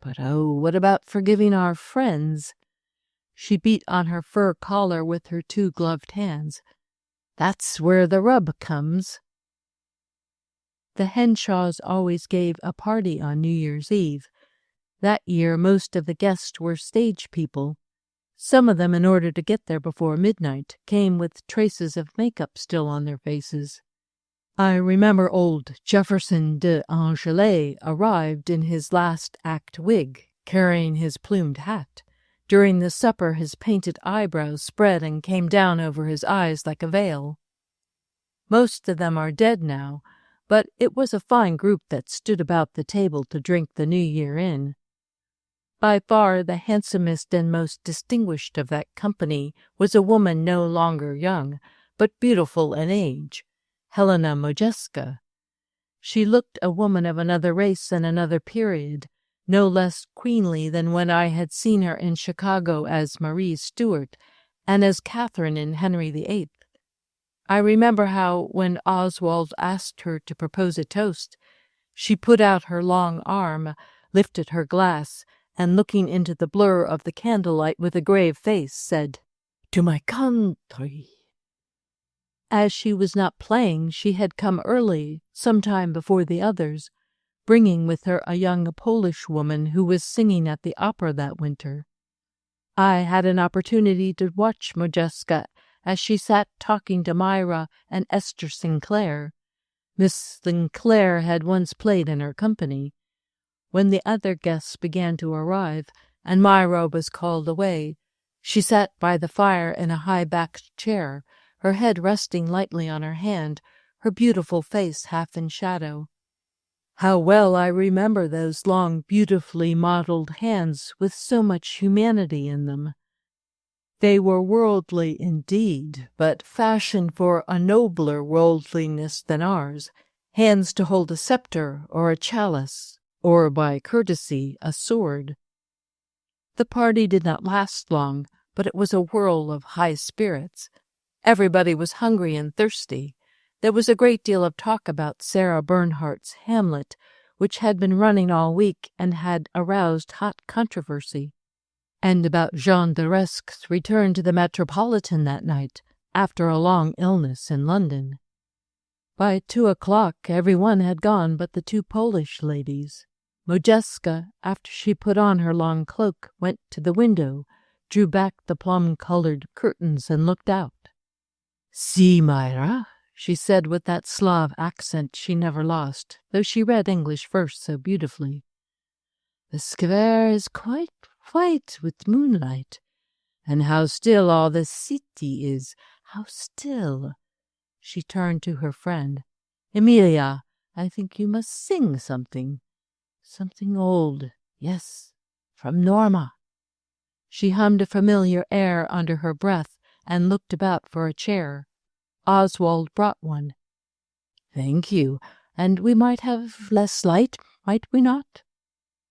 But oh, what about forgiving our friends?" She beat on her fur collar with her two gloved hands. "That's where the rub comes." The Henshaws always gave a party on New Year's Eve. That year most of the guests were stage people. Some of them, in order to get there before midnight, came with traces of makeup still on their faces. I remember old Jefferson de Angelet arrived in his last act wig, carrying his plumed hat. During the supper his painted eyebrows spread and came down over his eyes like a veil. Most of them are dead now, but it was a fine group that stood about the table to drink the New Year in. By far the handsomest and most distinguished of that company was a woman no longer young, but beautiful in age, Helena Modjeska. She looked a woman of another race and another period, no less queenly than when I had seen her in Chicago as Marie Stuart and as Catherine in Henry VIII. I remember how, when Oswald asked her to propose a toast, she put out her long arm, lifted her glass, and looking into the blur of the candlelight with a grave face, said, "To my country." As she was not playing, she had come early, some time before the others, bringing with her a young Polish woman who was singing at the opera that winter. I had an opportunity to watch Modjeska as she sat talking to Myra and Esther Sinclair. Miss Sinclair had once played in her company. When the other guests began to arrive, and Myra was called away, she sat by the fire in a high-backed chair, her head resting lightly on her hand, her beautiful face half in shadow. How well I remember those long, beautifully modeled hands with so much humanity in them. They were worldly indeed, but fashioned for a nobler worldliness than ours, hands to hold a scepter or a chalice, or, by courtesy, a sword. The party did not last long, but it was a whirl of high spirits. Everybody was hungry and thirsty. There was a great deal of talk about Sarah Bernhardt's Hamlet, which had been running all week and had aroused hot controversy, and about Jean d'Aresque's return to the Metropolitan that night, after a long illness in London. By 2:00 everyone had gone but the two Polish ladies. Modjeska, after she put on her long cloak, went to the window, drew back the plum-colored curtains, and looked out. "See, Myra," she said with that Slav accent she never lost, though she read English verse so beautifully. "The square is quite white with moonlight, and how still all the city is, how still." She turned to her friend. "Emilia, I think you must sing something. Something old, yes, from Norma." She hummed a familiar air under her breath and looked about for a chair. Oswald brought one. "Thank you, and we might have less light, might we not?"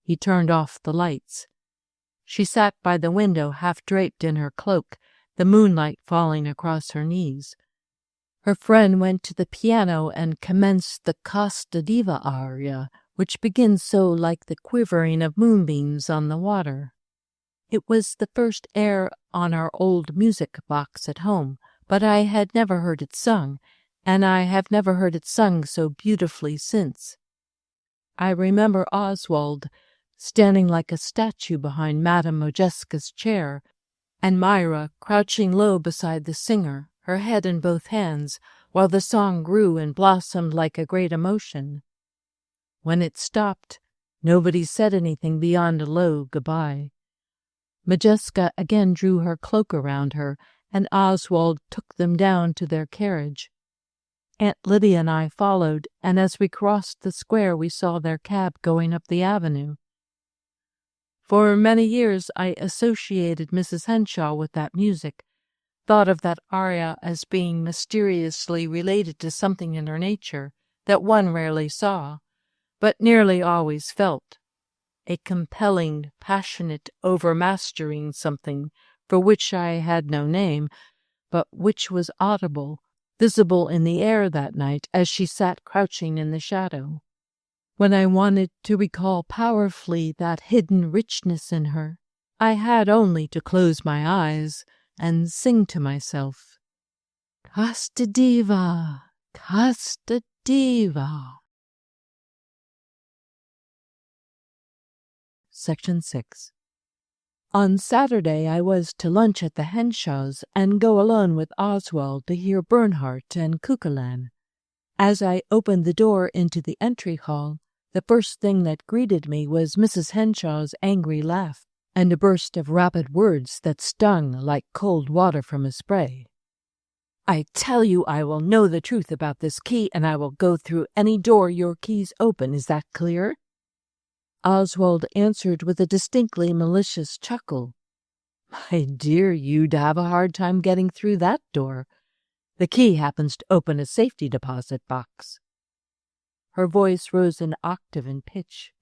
He turned off the lights. She sat by the window, half draped in her cloak, the moonlight falling across her knees. Her friend went to the piano and commenced the Costa Diva aria, which begins so like the quivering of moonbeams on the water. It was the first air on our old music box at home, but I had never heard it sung, and I have never heard it sung so beautifully since. I remember Oswald standing like a statue behind Madame Modjeska's chair, and Myra crouching low beside the singer, her head in both hands, while the song grew and blossomed like a great emotion. When it stopped, nobody said anything beyond a low goodbye. Modjeska again drew her cloak around her, and Oswald took them down to their carriage. Aunt Lydia and I followed, and as we crossed the square we saw their cab going up the avenue. For many years I associated Mrs. Henshawe with that music, thought of that aria as being mysteriously related to something in her nature that one rarely saw, but nearly always felt, a compelling, passionate, overmastering something for which I had no name, but which was audible, visible in the air that night as she sat crouching in the shadow. When I wanted to recall powerfully that hidden richness in her, I had only to close my eyes and sing to myself, "Casta diva, casta diva." Section 6. On Saturday I was to lunch at the Henshawes and go alone with Oswald to hear Bernhardt and Cuchulainn. As I opened the door into the entry hall, the first thing that greeted me was Mrs. Henshawe's angry laugh and a burst of rapid words that stung like cold water from a spray. "I tell you I will know the truth about this key, and I will go through any door your keys open. Is that clear?" Oswald answered with a distinctly malicious chuckle. "My dear, you'd have a hard time getting through that door. The key happens to open a safety deposit box." Her voice rose an octave in pitch.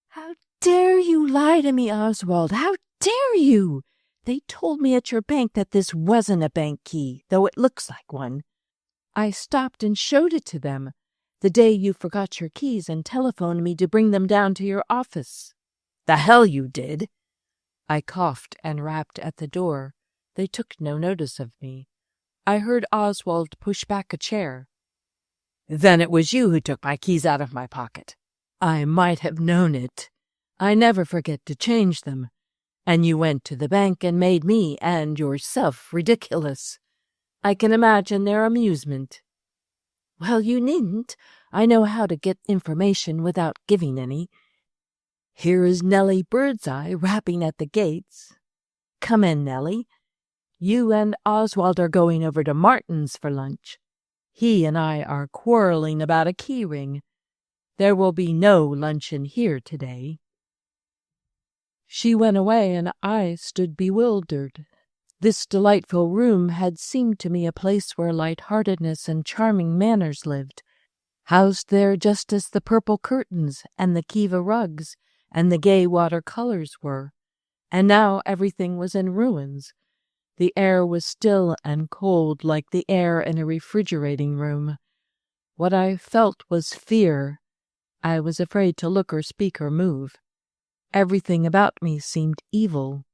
"How dare you lie to me, Oswald? How dare you? They told me at your bank that this wasn't a bank key, though it looks like one. I stopped and showed it to them the day you forgot your keys and telephoned me to bring them down to your office." "The hell you did!" I coughed and rapped at the door. They took no notice of me. I heard Oswald push back a chair. "Then it was you who took my keys out of my pocket." "I might have known it. I never forget to change them. And you went to the bank and made me and yourself ridiculous. I can imagine their amusement." "Well, you needn't. I know how to get information without giving any. Here is Nellie Birdseye rapping at the gates. Come in, Nellie. You and Oswald are going over to Martin's for lunch. He and I are quarreling about a key ring. There will be no luncheon here today." She went away, and I stood bewildered. This delightful room had seemed to me a place where light-heartedness and charming manners lived, housed there just as the purple curtains and the Kiva rugs and the gay water-colors were, and now everything was in ruins. The air was still and cold like the air in a refrigerating room. What I felt was fear. I was afraid to look or speak or move. Everything about me seemed evil.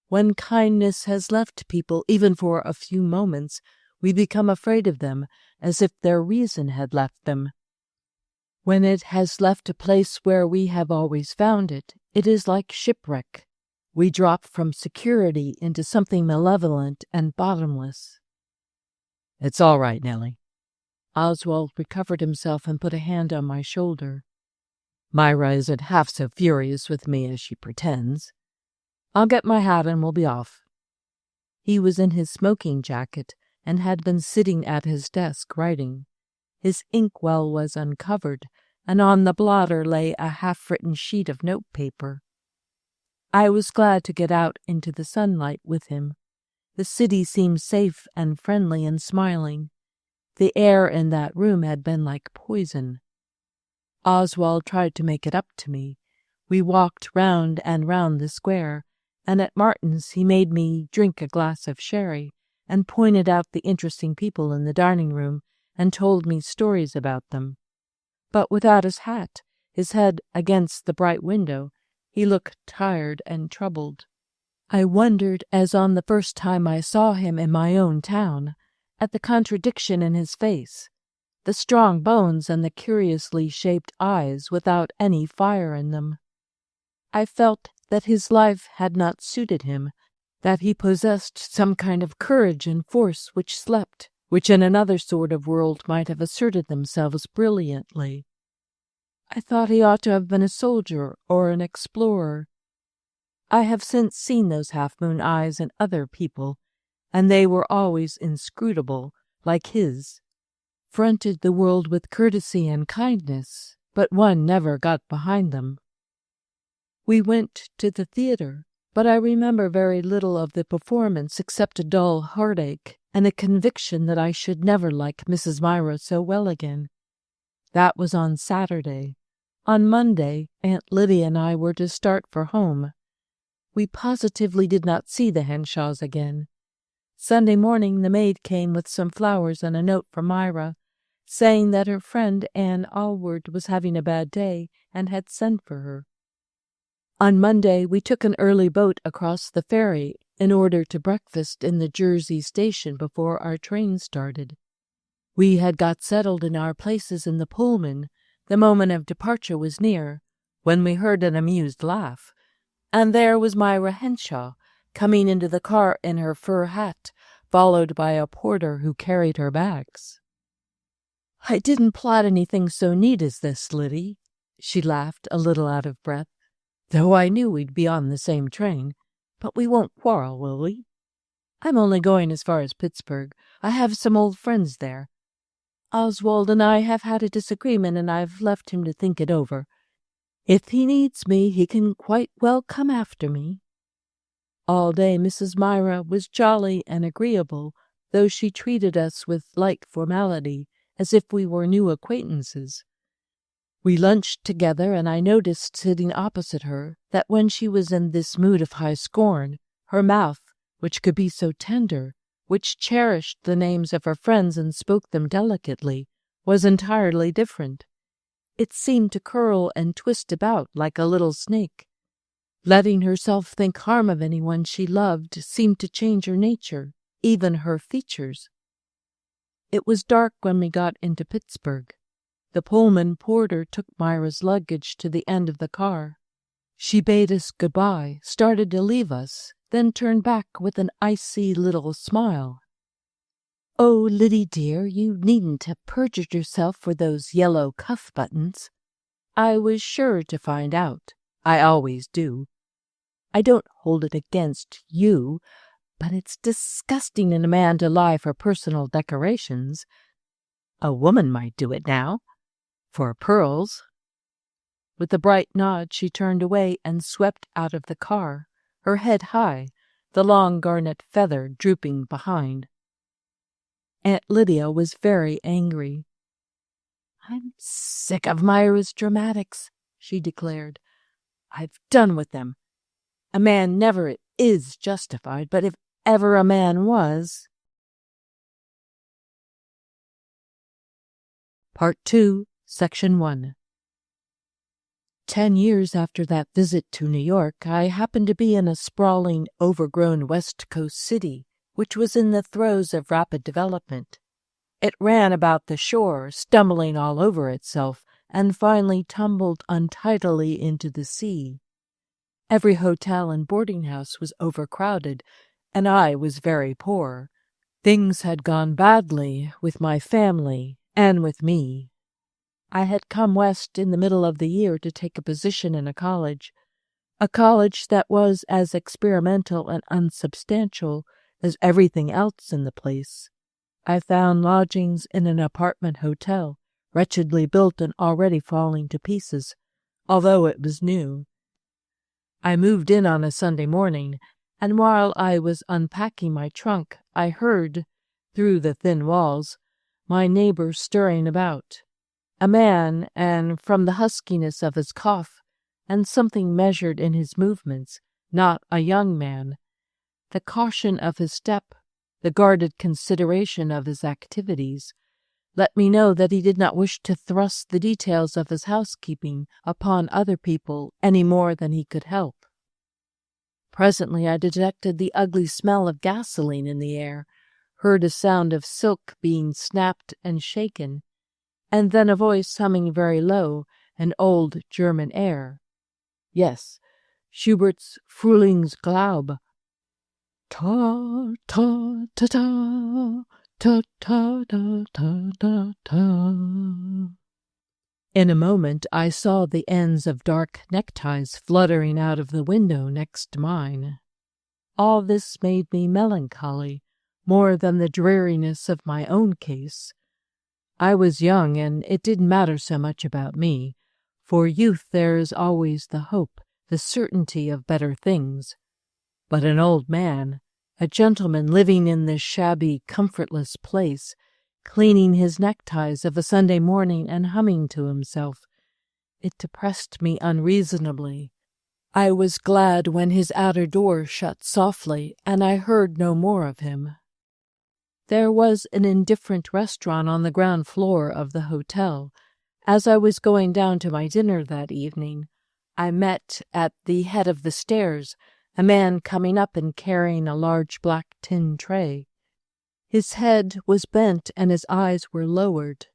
When kindness has left people, even for a few moments, we become afraid of them, as if their reason had left them. When it has left a place where we have always found it, it is like shipwreck. We drop from security into something malevolent and bottomless. "It's all right, Nellie." Oswald recovered himself and put a hand on my shoulder. "Myra isn't half so furious with me as she pretends. I'll get my hat and we'll be off." He was in his smoking jacket and had been sitting at his desk writing. His inkwell was uncovered, and on the blotter lay a half-written sheet of notepaper. I was glad to get out into the sunlight with him. The city seemed safe and friendly and smiling. The air in that room had been like poison. Oswald tried to make it up to me. We walked round and round the square, and at Martin's he made me drink a glass of sherry, and pointed out the interesting people in the dining room, and told me stories about them. But without his hat, his head against the bright window, he looked tired and troubled. I wondered, as on the first time I saw him in my own town, at the contradiction in his face, the strong bones and the curiously shaped eyes without any fire in them. I felt that his life had not suited him, that he possessed some kind of courage and force which slept, which in another sort of world might have asserted themselves brilliantly. I thought he ought to have been a soldier or an explorer. I have since seen those half-moon eyes in other people, and they were always inscrutable, like his, fronted the world with courtesy and kindness, but one never got behind them. We went to the theater, but I remember very little of the performance except a dull heartache and a conviction that I should never like Mrs. Myra so well again. That was on Saturday. On Monday, Aunt Lydia and I were to start for home. We positively did not see the Henshaws again. Sunday morning the maid came with some flowers and a note from Myra, saying that her friend Anne Allward was having a bad day and had sent for her. On Monday we took an early boat across the ferry in order to breakfast in the Jersey station before our train started. We had got settled in our places in the Pullman. The moment of departure was near, when we heard an amused laugh, and there was Myra Henshawe coming into the car in her fur hat, followed by a porter who carried her bags. "I didn't plot anything so neat as this, Liddy," she laughed, a little out of breath, "though I knew we'd be on the same train. But we won't quarrel, will we? I'm only going as far as Pittsburgh. I have some old friends there. Oswald and I have had a disagreement, and I've left him to think it over. If he needs me, he can quite well come after me." All day Mrs. Myra was jolly and agreeable, though she treated us with light formality, as if we were new acquaintances. We lunched together, and I noticed, sitting opposite her, that when she was in this mood of high scorn, her mouth, which could be so tender, which cherished the names of her friends and spoke them delicately, was entirely different. It seemed to curl and twist about like a little snake. Letting herself think harm of anyone she loved seemed to change her nature, even her features. It was dark when we got into Pittsburgh. The Pullman porter took Myra's luggage to the end of the car. She bade us good-bye, started to leave us, then turned back with an icy little smile. "Oh, Liddy dear, you needn't have perjured yourself for those yellow cuff buttons. I was sure to find out. I always do. I don't hold it against you, but it's disgusting in a man to lie for personal decorations. A woman might do it now. For pearls." With a bright nod she turned away and swept out of the car, her head high, the long garnet feather drooping behind. Aunt Lydia was very angry. "I'm sick of Myra's dramatics," she declared. "I've done with them. A man never is justified, but if ever a man was—" Part 2, Section 1. 10 years after that visit to New York, I happened to be in a sprawling, overgrown West Coast city, which was in the throes of rapid development. It ran about the shore, stumbling all over itself, and finally tumbled untidily into the sea. Every hotel and boarding house was overcrowded, and I was very poor. Things had gone badly with my family and with me. I had come west in the middle of the year to take a position in a college that was as experimental and unsubstantial as everything else in the place. I found lodgings in an apartment hotel, wretchedly built and already falling to pieces, although it was new. I moved in on a Sunday morning, and while I was unpacking my trunk, I heard, through the thin walls, my neighbor stirring about. A man, and from the huskiness of his cough, and something measured in his movements, not a young man. The caution of his step, the guarded consideration of his activities, let me know that he did not wish to thrust the details of his housekeeping upon other people any more than he could help. Presently I detected the ugly smell of gasoline in the air, heard a sound of silk being snapped and shaken, and then a voice humming very low, an old German air. Yes, Schubert's Frühlingsglaube. Ta ta ta ta ta ta ta ta ta ta. In a moment I saw the ends of dark neckties fluttering out of the window next to mine. All this made me melancholy, more than the dreariness of my own case. I was young, and it didn't matter so much about me. For youth there is always the hope, the certainty of better things. But an old man, a gentleman living in this shabby, comfortless place, cleaning his neckties of a Sunday morning and humming to himself, it depressed me unreasonably. I was glad when his outer door shut softly, and I heard no more of him. There was an indifferent restaurant on the ground floor of the hotel. As I was going down to my dinner that evening, I met at the head of the stairs a man coming up and carrying a large black tin tray. His head was bent and his eyes were lowered.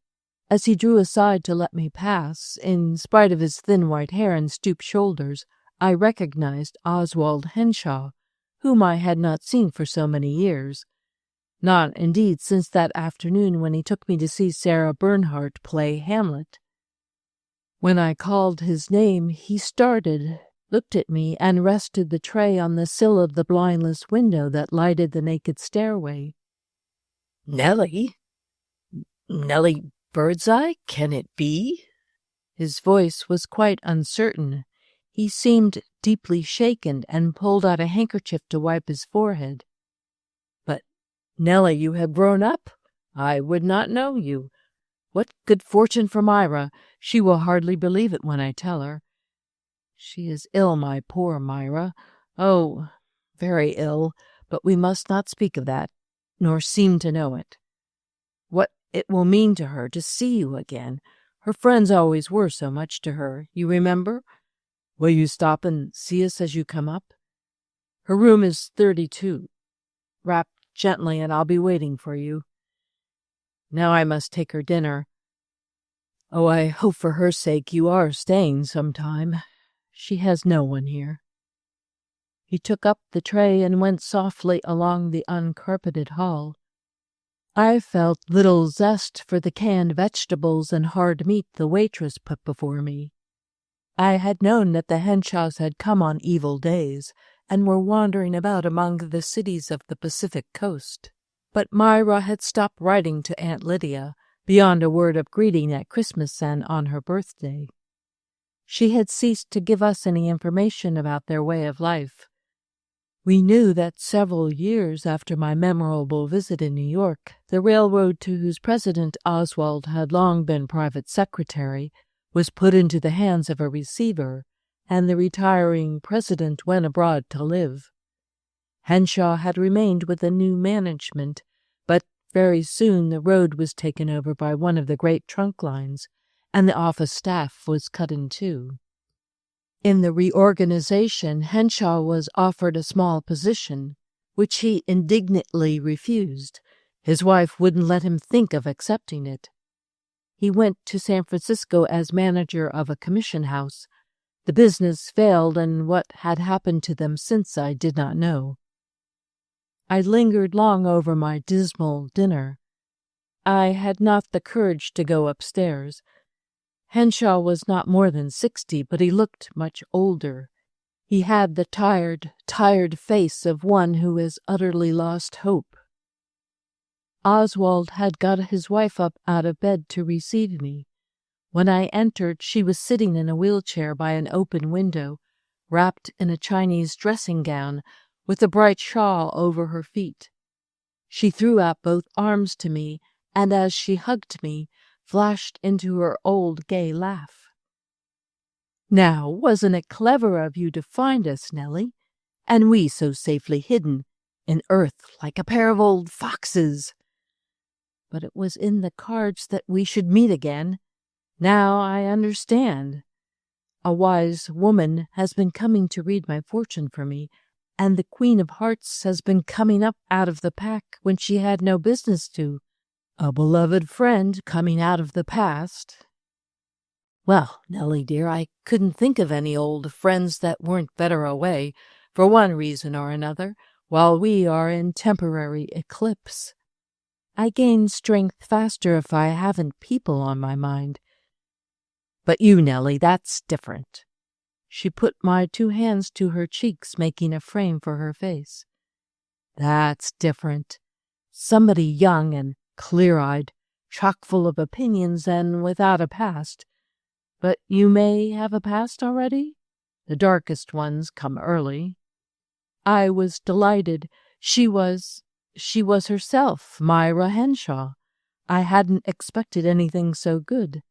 As he drew aside to let me pass, in spite of his thin white hair and stooped shoulders, I recognized Oswald Henshawe, whom I had not seen for so many years. Not, indeed, since that afternoon when he took me to see Sarah Bernhardt play Hamlet. When I called his name, he started, looked at me, and rested the tray on the sill of the blindless window that lighted the naked stairway. Nellie? Nellie Birdseye? Can it be? His voice was quite uncertain. He seemed deeply shaken and pulled out a handkerchief to wipe his forehead. But, Nellie, you have grown up. I would not know you. What good fortune for Myra. She will hardly believe it when I tell her. She is ill, my poor Myra. Oh, very ill, but we must not speak of that, nor seem to know it. What it will mean to her to see you again. Her friends always were so much to her, you remember? Will you stop and see us as you come up? Her room is 32. Rap gently, and I'll be waiting for you. Now I must take her dinner. Oh, I hope for her sake you are staying some time. She has no one here. He took up the tray and went softly along the uncarpeted hall. I felt little zest for the canned vegetables and hard meat the waitress put before me. I had known that the Henshawes had come on evil days and were wandering about among the cities of the Pacific coast. But Myra had stopped writing to Aunt Lydia, beyond a word of greeting at Christmas and on her birthday. She had ceased to give us any information about their way of life. We knew that several years after my memorable visit in New York, the railroad to whose president Oswald had long been private secretary was put into the hands of a receiver, and the retiring president went abroad to live. Henshawe had remained with the new management, but very soon the road was taken over by one of the great trunk lines, and the office staff was cut in two. In the reorganization, Henshawe was offered a small position, which he indignantly refused. His wife wouldn't let him think of accepting it. He went to San Francisco as manager of a commission house. The business failed, and what had happened to them since I did not know. I lingered long over my dismal dinner. I had not the courage to go upstairs. Henshawe was not more than 60, but he looked much older. He had the tired face of one who has utterly lost hope. Oswald had got his wife up out of bed to receive me. When I entered, she was sitting in a wheelchair by an open window, wrapped in a Chinese dressing gown, with a bright shawl over her feet. She threw out both arms to me, and as she hugged me, flashed into her old gay laugh. "Now, wasn't it clever of you to find us, Nellie? And we so safely hidden in earth like a pair of old foxes. But it was in the cards that we should meet again. Now I understand. A wise woman has been coming to read my fortune for me, and the Queen of Hearts has been coming up out of the pack when she had no business to. A beloved friend coming out of the past." "Well, Nellie dear, I couldn't think of any old friends that weren't better away, for one reason or another. while we are in temporary eclipse. I gain strength faster if I haven't people on my mind. But you, Nellie, that's different. She put my 2 hands to her cheeks, making a frame for her face. That's different. Somebody young and clear-eyed, chock-full of opinions and without a past. But you may have a past already? The darkest ones come early. I was delighted. She was herself, Myra Henshawe. I hadn't expected anything so good.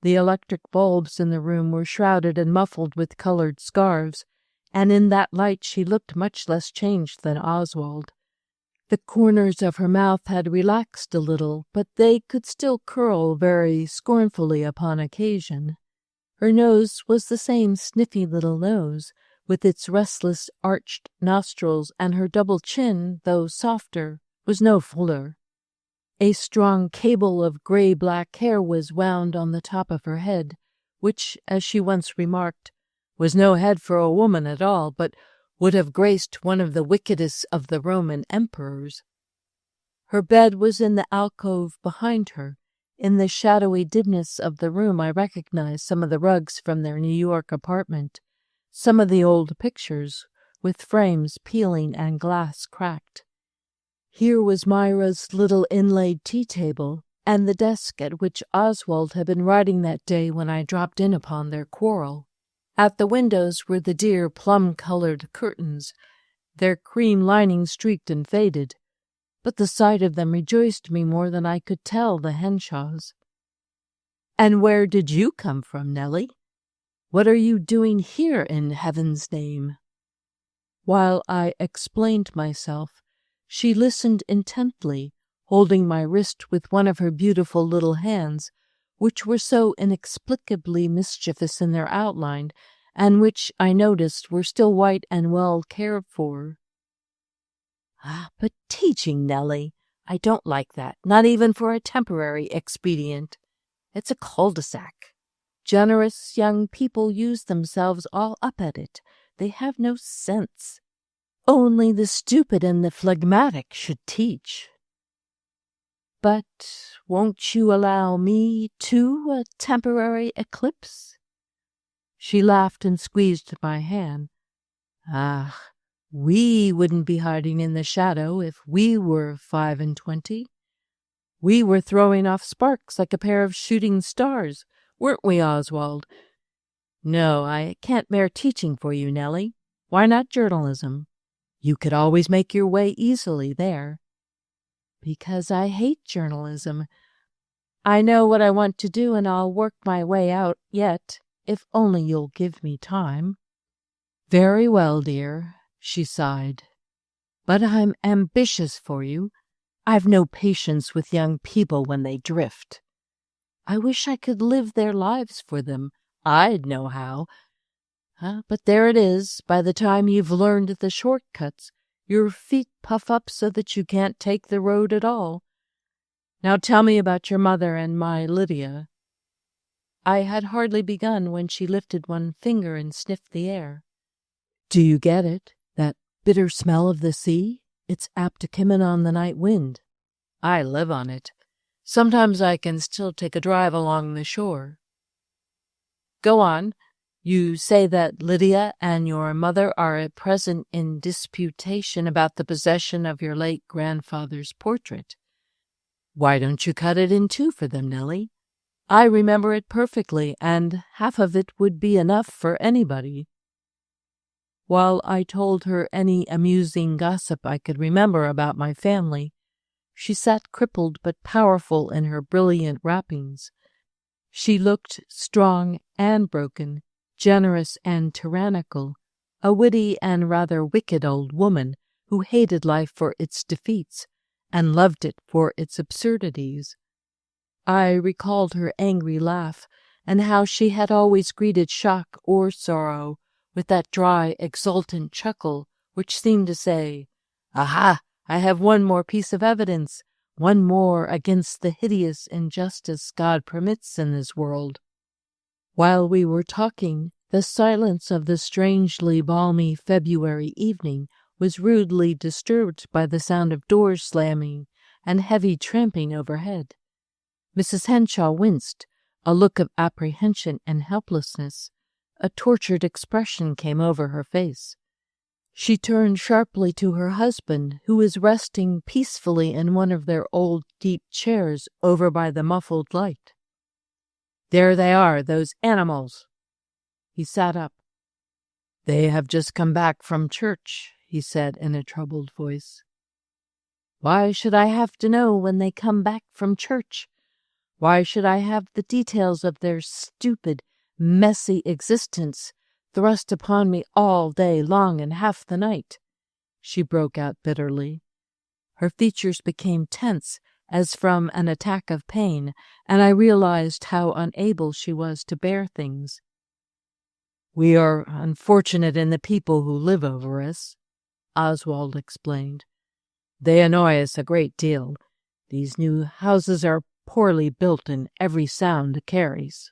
The electric bulbs in the room were shrouded and muffled with colored scarves, and in that light she looked much less changed than Oswald. The corners of her mouth had relaxed a little, but they could still curl very scornfully upon occasion. Her nose was the same sniffy little nose, with its restless arched nostrils, and her double chin, though softer, was no fuller. A strong cable of gray-black hair was wound on the top of her head, which, as she once remarked, was no head for a woman at all, but would have graced one of the wickedest of the Roman emperors. Her bed was in the alcove behind her. In the shadowy dimness of the room I recognized some of the rugs from their New York apartment, some of the old pictures, with frames peeling and glass cracked. Here was Myra's little inlaid tea-table, and the desk at which Oswald had been writing that day when I dropped in upon their quarrel. At the windows were the dear plum-colored curtains, their cream lining streaked and faded, but the sight of them rejoiced me more than I could tell the Henshaws. "And where did you come from, Nellie? What are you doing here, in heaven's name?" While I explained myself, she listened intently, holding my wrist with one of her beautiful little hands, which were so inexplicably mischievous in their outline, and which, I noticed, were still white and well cared for. But teaching, Nellie, I don't like that, not even for a temporary expedient. It's a cul-de-sac. Generous young people use themselves all up at it. They have no sense. Only the stupid and the phlegmatic should teach. But won't you allow me, too, a temporary eclipse? She laughed and squeezed my hand. We wouldn't be hiding in the shadow if we were 25. We were throwing off sparks like a pair of shooting stars, weren't we, Oswald? No, I can't bear teaching for you, Nellie. Why not journalism? You could always make your way easily there. Because I hate journalism. I know what I want to do, and I'll work my way out yet, if only you'll give me time. Very well, dear, she sighed. But I'm ambitious for you. I've no patience with young people when they drift. I wish I could live their lives for them. I'd know how. But there it is. By the time you've learned the shortcuts, your feet puff up so that you can't take the road at all. Now tell me about your mother and my Lydia. I had hardly begun when she lifted one finger and sniffed the air. Do you get it? That bitter smell of the sea? It's apt to come in on the night wind. I live on it. Sometimes I can still take a drive along the shore. Go on. You say that Lydia and your mother are at present in disputation about the possession of your late grandfather's portrait. Why don't you cut it in two for them, Nellie? I remember it perfectly, and half of it would be enough for anybody. While I told her any amusing gossip I could remember about my family, she sat crippled but powerful in her brilliant wrappings. She looked strong and broken, generous and tyrannical, a witty and rather wicked old woman who hated life for its defeats and loved it for its absurdities. I recalled her angry laugh and how she had always greeted shock or sorrow with that dry, exultant chuckle which seemed to say, "Aha! I have one more piece of evidence, one more against the hideous injustice God permits in this world." While we were talking, the silence of the strangely balmy February evening was rudely disturbed by the sound of doors slamming and heavy tramping overhead. Mrs. Henshawe winced. A look of apprehension and helplessness, a tortured expression came over her face. She turned sharply to her husband, who was resting peacefully in one of their old deep chairs over by the muffled light. "There they are, those animals." He sat up. "They have just come back from church," he said in a troubled voice. "Why should I have to know when they come back from church? Why should I have the details of their stupid, messy existence thrust upon me all day long and half the night?" she broke out bitterly. Her features became tense as from an attack of pain, and I realized how unable she was to bear things. "We are unfortunate in the people who live over us," Oswald explained. "They annoy us a great deal. These new houses are poorly built and every sound carries."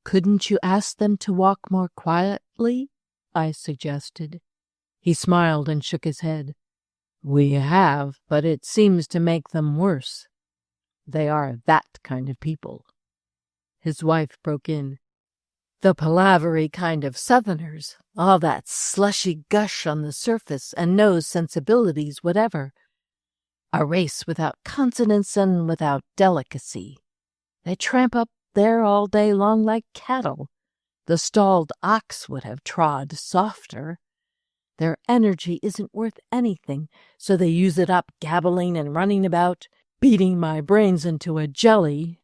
"Couldn't you ask them to walk more quietly?" I suggested. He smiled and shook his head. "We have, but it seems to make them worse. They are that kind of people." His wife broke in. "The palavery kind of Southerners, all that slushy gush on the surface and no sensibilities whatever. A race without consonance and without delicacy. They tramp up there all day long like cattle. The stalled ox would have trod softer. Their energy isn't worth anything, so they use it up gabbling and running about, beating my brains into a jelly."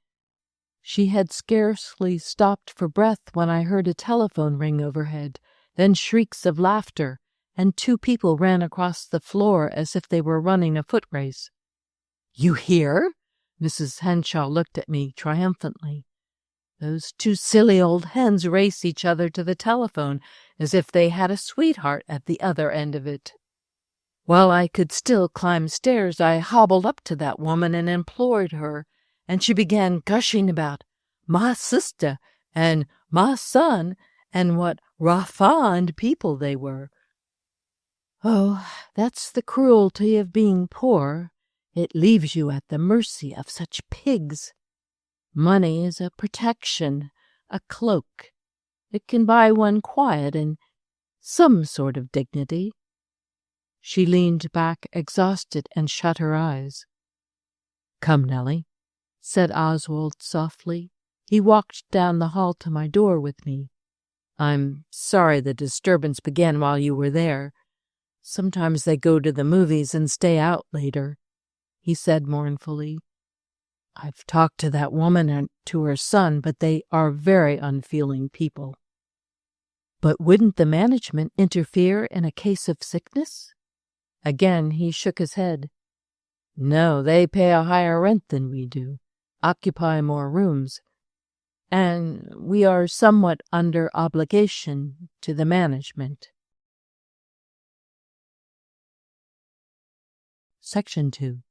She had scarcely stopped for breath when I heard a telephone ring overhead, then shrieks of laughter, and 2 people ran across the floor as if they were running a foot race. "You hear?" Mrs. Henshawe looked at me triumphantly. "Those 2 silly old hens race each other to the telephone as if they had a sweetheart at the other end of it." While I could still climb stairs, I hobbled up to that woman and implored her, and she began gushing about "my sister" and "my son" and what refined people they were. Oh, that's the cruelty of being poor. It leaves you at the mercy of such pigs. Money is a protection, a cloak. It can buy one quiet and some sort of dignity. She leaned back exhausted and shut her eyes. "Come, Nellie," said Oswald softly. He walked down the hall to my door with me. "I'm sorry the disturbance began while you were there. Sometimes they go to the movies and stay out later," he said mournfully. "I've talked to that woman and to her son, but they are very unfeeling people." "But wouldn't the management interfere in a case of sickness?" Again he shook his head. "No, they pay a higher rent than we do, occupy more rooms, and we are somewhat under obligation to the management." Section 2.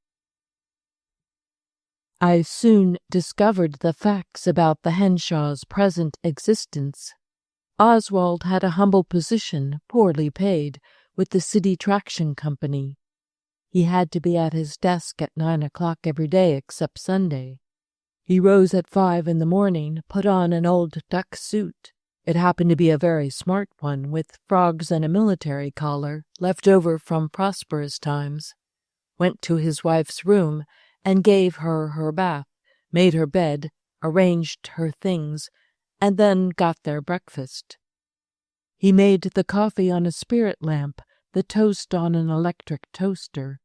I soon discovered the facts about the Henshaws' present existence. Oswald had a humble position, poorly paid, with the City Traction Company. He had to be at his desk at 9 o'clock every day except Sunday. He rose at 5 in the morning, put on an old duck suit. It happened to be a very smart one, with frogs and a military collar, left over from prosperous times. Went to his wife's room and gave her her bath, made her bed, arranged her things, and then got their breakfast. He made the coffee on a spirit lamp, the toast on an electric toaster.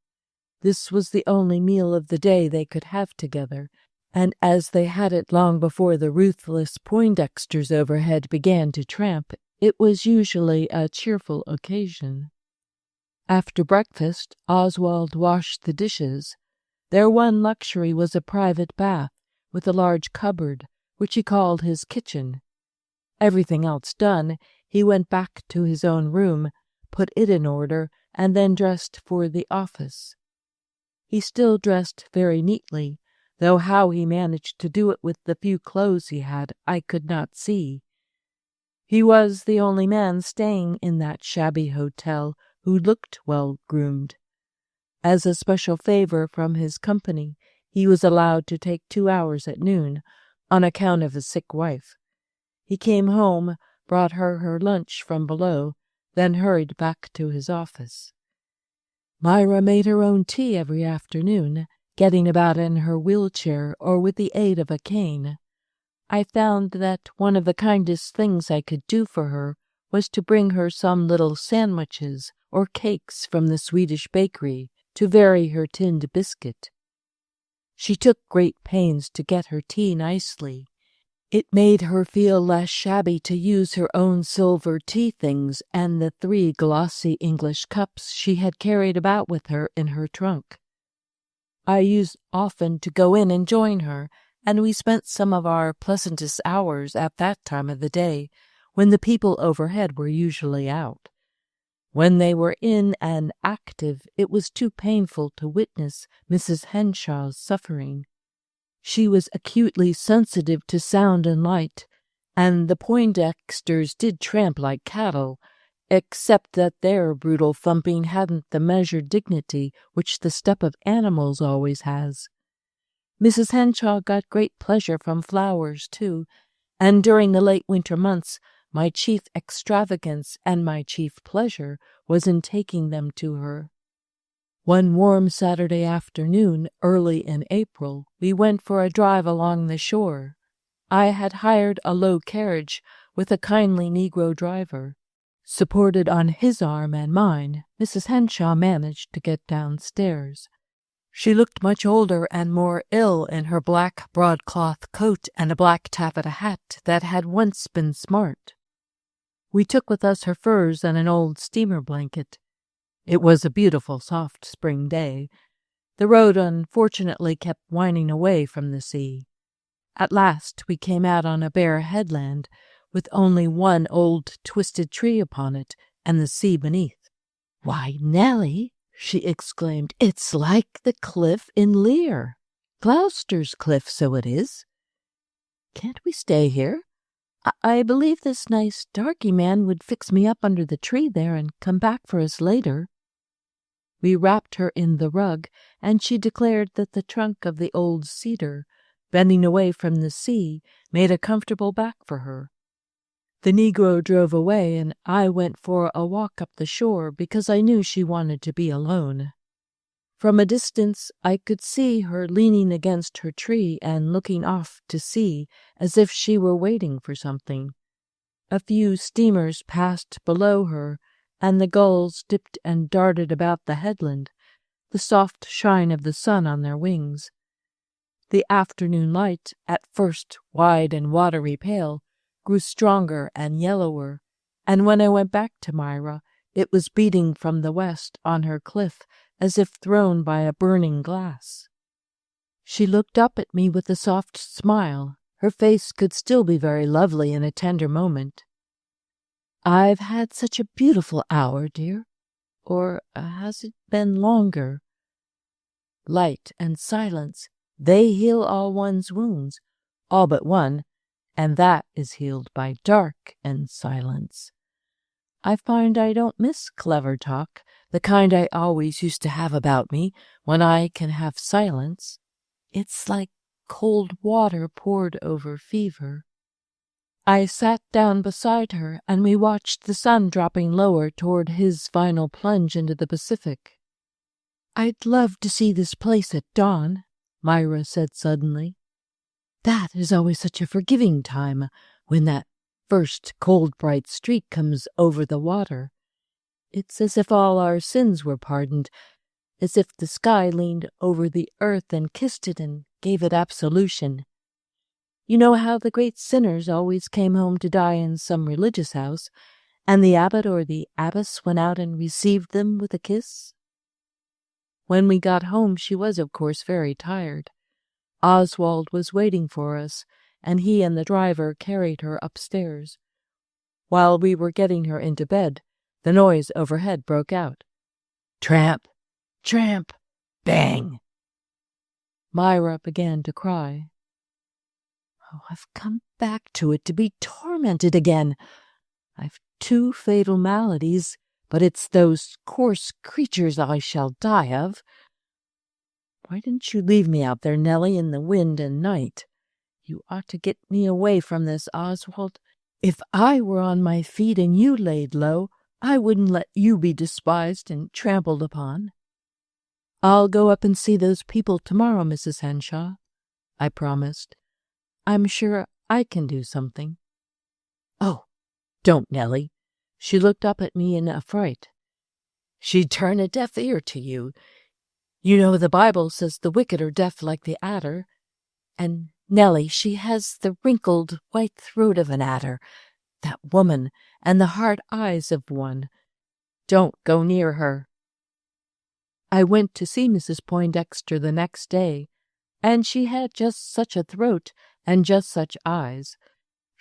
This was the only meal of the day they could have together, and as they had it long before the ruthless Poindexters overhead began to tramp, it was usually a cheerful occasion. After breakfast, Oswald washed the dishes. Their one luxury was a private bath, with a large cupboard, which he called his kitchen. Everything else done, he went back to his own room, put it in order, and then dressed for the office. He still dressed very neatly, though how he managed to do it with the few clothes he had, I could not see. He was the only man staying in that shabby hotel who looked well-groomed. As a special favor from his company, he was allowed to take 2 hours at noon, on account of his sick wife. He came home, brought her lunch from below, then hurried back to his office. Myra made her own tea every afternoon, getting about in her wheelchair or with the aid of a cane. I found that one of the kindest things I could do for her was to bring her some little sandwiches or cakes from the Swedish bakery to vary her tinned biscuit. She took great pains to get her tea nicely. It made her feel less shabby to use her own silver tea things and the 3 glossy English cups she had carried about with her in her trunk. I used often to go in and join her, and we spent some of our pleasantest hours at that time of the day, when the people overhead were usually out. When they were in and active, it was too painful to witness Mrs. Henshawe's suffering. She was acutely sensitive to sound and light, and the Poindexters did tramp like cattle, except that their brutal thumping hadn't the measured dignity which the step of animals always has. Mrs. Henshawe got great pleasure from flowers, too, and during the late winter months my chief extravagance and my chief pleasure was in taking them to her. One warm Saturday afternoon, early in April, we went for a drive along the shore. I had hired a low carriage with a kindly Negro driver. Supported on his arm and mine, Mrs. Henshawe managed to get downstairs. She looked much older and more ill in her black broadcloth coat and a black taffeta hat that had once been smart. We took with us her furs and an old steamer blanket. It was a beautiful, soft spring day. The road unfortunately kept winding away from the sea. At last we came out on a bare headland, with only one old twisted tree upon it and the sea beneath. "Why, Nellie," she exclaimed, "it's like the cliff in Lear. Gloucester's cliff, so it is. Can't we stay here? I believe this nice darky man would fix me up under the tree there and come back for us later." We wrapped her in the rug, and she declared that the trunk of the old cedar, bending away from the sea, made a comfortable back for her. The Negro drove away, and I went for a walk up the shore because I knew she wanted to be alone. From a distance I could see her leaning against her tree and looking off to sea as if she were waiting for something. A few steamers passed below her, and the gulls dipped and darted about the headland, the soft shine of the sun on their wings. The afternoon light, at first wide and watery pale, grew stronger and yellower, and when I went back to Myra, it was beating from the west on her cliff as if thrown by a burning glass. She looked up at me with a soft smile. Her face could still be very lovely in a tender moment. "I've had such a beautiful hour, dear. Or has it been longer? Light and silence, they heal all one's wounds, all but one, and that is healed by dark and silence. I find I don't miss clever talk, the kind I always used to have about me, when I can have silence. It's like cold water poured over fever." I sat down beside her, and we watched the sun dropping lower toward his final plunge into the Pacific. "I'd love to see this place at dawn," Myra said suddenly. "That is always such a forgiving time, when that first cold bright streak comes over the water. It's as if all our sins were pardoned, as if the sky leaned over the earth and kissed it and gave it absolution. You know how the great sinners always came home to die in some religious house, and the abbot or the abbess went out and received them with a kiss?" When we got home she was, of course, very tired. Oswald was waiting for us, and he and the driver carried her upstairs. While we were getting her into bed, the noise overhead broke out. Tramp, tramp, bang! Myra began to cry. "Oh, I've come back to it to be tormented again. I've 2 fatal maladies, but it's those coarse creatures I shall die of. Why didn't you leave me out there, Nellie, in the wind and night? You ought to get me away from this, Oswald. If I were on my feet and you laid low, I wouldn't let you be despised and trampled upon. I'll go up and see those people tomorrow, Mrs. Henshawe, I promised. I'm sure I can do something. Oh, don't, Nellie. She looked up at me in affright. She'd turn a deaf ear to you. You know the Bible says the wicked are deaf like the adder. And, Nellie, she has the wrinkled white throat of an adder, that woman, and the hard eyes of one. Don't go near her. I went to see Mrs. Poindexter the next day, and she had just such a throat and just such eyes.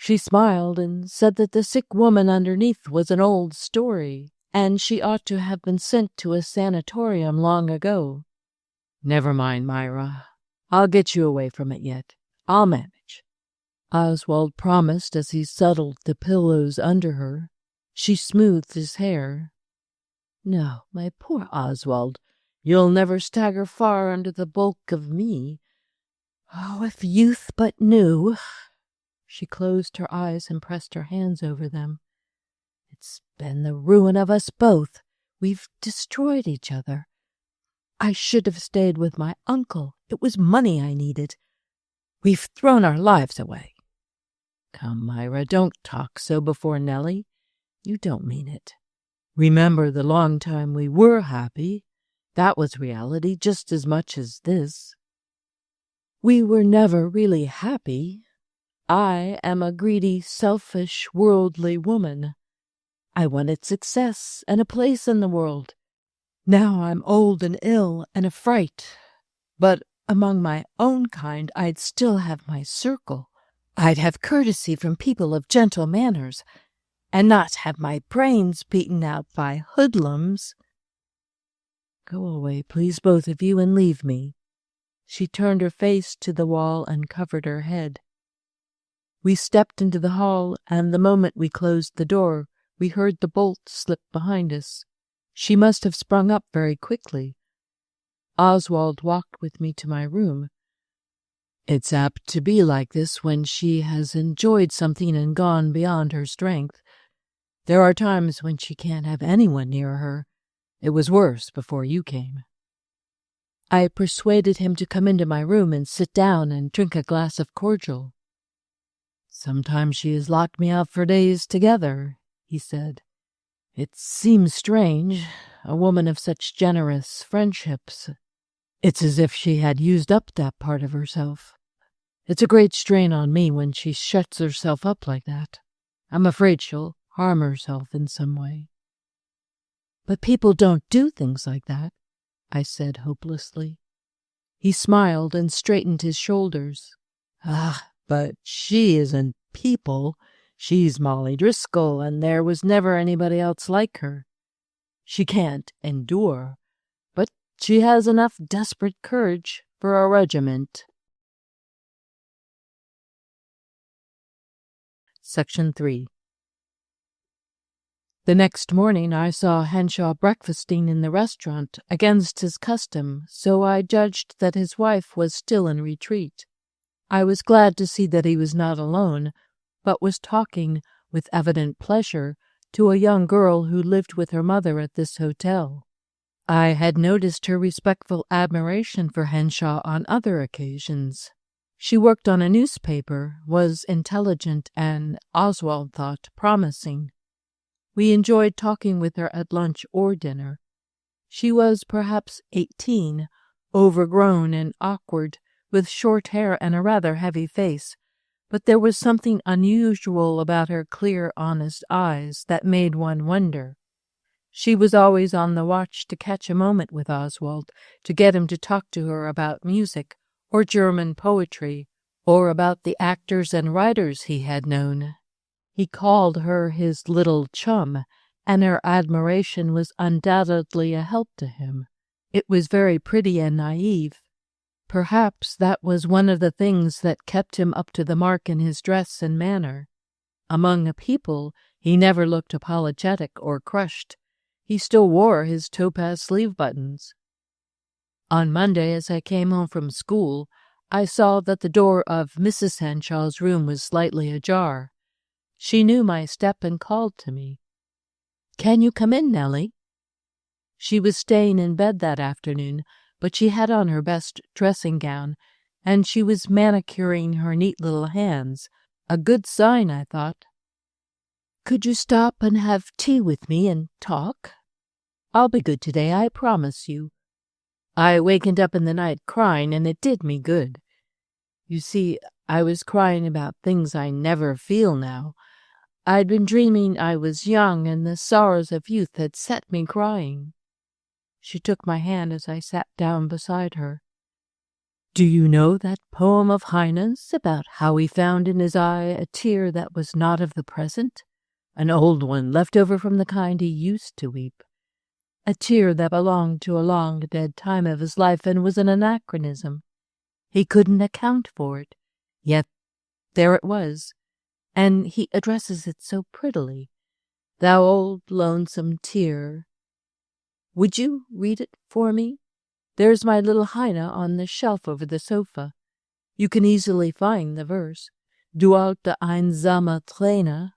She smiled and said that the sick woman underneath was an old story, and she ought to have been sent to a sanatorium long ago. Never mind, Myra. I'll get you away from it yet. I'll manage, Oswald promised as he settled the pillows under her. She smoothed his hair. No, my poor Oswald, you'll never stagger far under the bulk of me. Oh, if youth but knew. She closed her eyes and pressed her hands over them. It's been the ruin of us both. We've destroyed each other. I should have stayed with my uncle. It was money I needed. We've thrown our lives away. Come, Myra, don't talk so before Nellie. You don't mean it. Remember the long time we were happy. That was reality just as much as this. We were never really happy. I am a greedy, selfish, worldly woman. I wanted success and a place in the world. Now I'm old and ill and a fright. But among my own kind I'd still have my circle. I'd have courtesy from people of gentle manners, and not have my brains beaten out by hoodlums. Go away, please, both of you, and leave me. She turned her face to the wall and covered her head. We stepped into the hall, and the moment we closed the door, we heard the bolt slip behind us. She must have sprung up very quickly. Oswald walked with me to my room. It's apt to be like this when she has enjoyed something and gone beyond her strength. There are times when she can't have anyone near her. It was worse before you came. I persuaded him to come into my room and sit down and drink a glass of cordial. Sometimes she has locked me out for days together, he said. It seems strange, a woman of such generous friendships. It's as if she had used up that part of herself. It's a great strain on me when she shuts herself up like that. I'm afraid she'll harm herself in some way. But people don't do things like that, I said hopelessly. He smiled and straightened his shoulders. Ah, but she isn't people. She's Molly Driscoll, and there was never anybody else like her. She can't endure, but she has enough desperate courage for a regiment. Section 3. The next morning I saw Henshawe breakfasting in the restaurant against his custom, so I judged that his wife was still in retreat. I was glad to see that he was not alone, but was talking, with evident pleasure, to a young girl who lived with her mother at this hotel. I had noticed her respectful admiration for Henshawe on other occasions. She worked on a newspaper, was intelligent, and, Oswald thought, promising. We enjoyed talking with her at lunch or dinner. She was perhaps 18, overgrown and awkward, with short hair and a rather heavy face, but there was something unusual about her clear, honest eyes that made one wonder. She was always on the watch to catch a moment with Oswald, to get him to talk to her about music, or German poetry, or about the actors and writers he had known. He called her his little chum, and her admiration was undoubtedly a help to him. It was very pretty and naive. Perhaps that was one of the things that kept him up to the mark in his dress and manner. Among people, he never looked apologetic or crushed. He still wore his topaz sleeve buttons. On Monday, as I came home from school, I saw that the door of Mrs. Henshawe's room was slightly ajar. She knew my step and called to me. "Can you come in, Nellie?" She was staying in bed that afternoon, but she had on her best dressing gown, and she was manicuring her neat little hands. A good sign, I thought. "Could you stop and have tea with me and talk? I'll be good today, I promise you. I wakened up in the night crying, and it did me good. You see, I was crying about things I never feel now. I'd been dreaming I was young, and the sorrows of youth had set me crying." She took my hand as I sat down beside her. "Do you know that poem of Heine's about how he found in his eye a tear that was not of the present? An old one left over from the kind he used to weep. A tear that belonged to a long dead time of his life and was an anachronism. He couldn't account for it, yet there it was, and he addresses it so prettily. Thou old lonesome tear. Would you read it for me? There's my little Heine on the shelf over the sofa. You can easily find the verse. Du alte einsame Träne."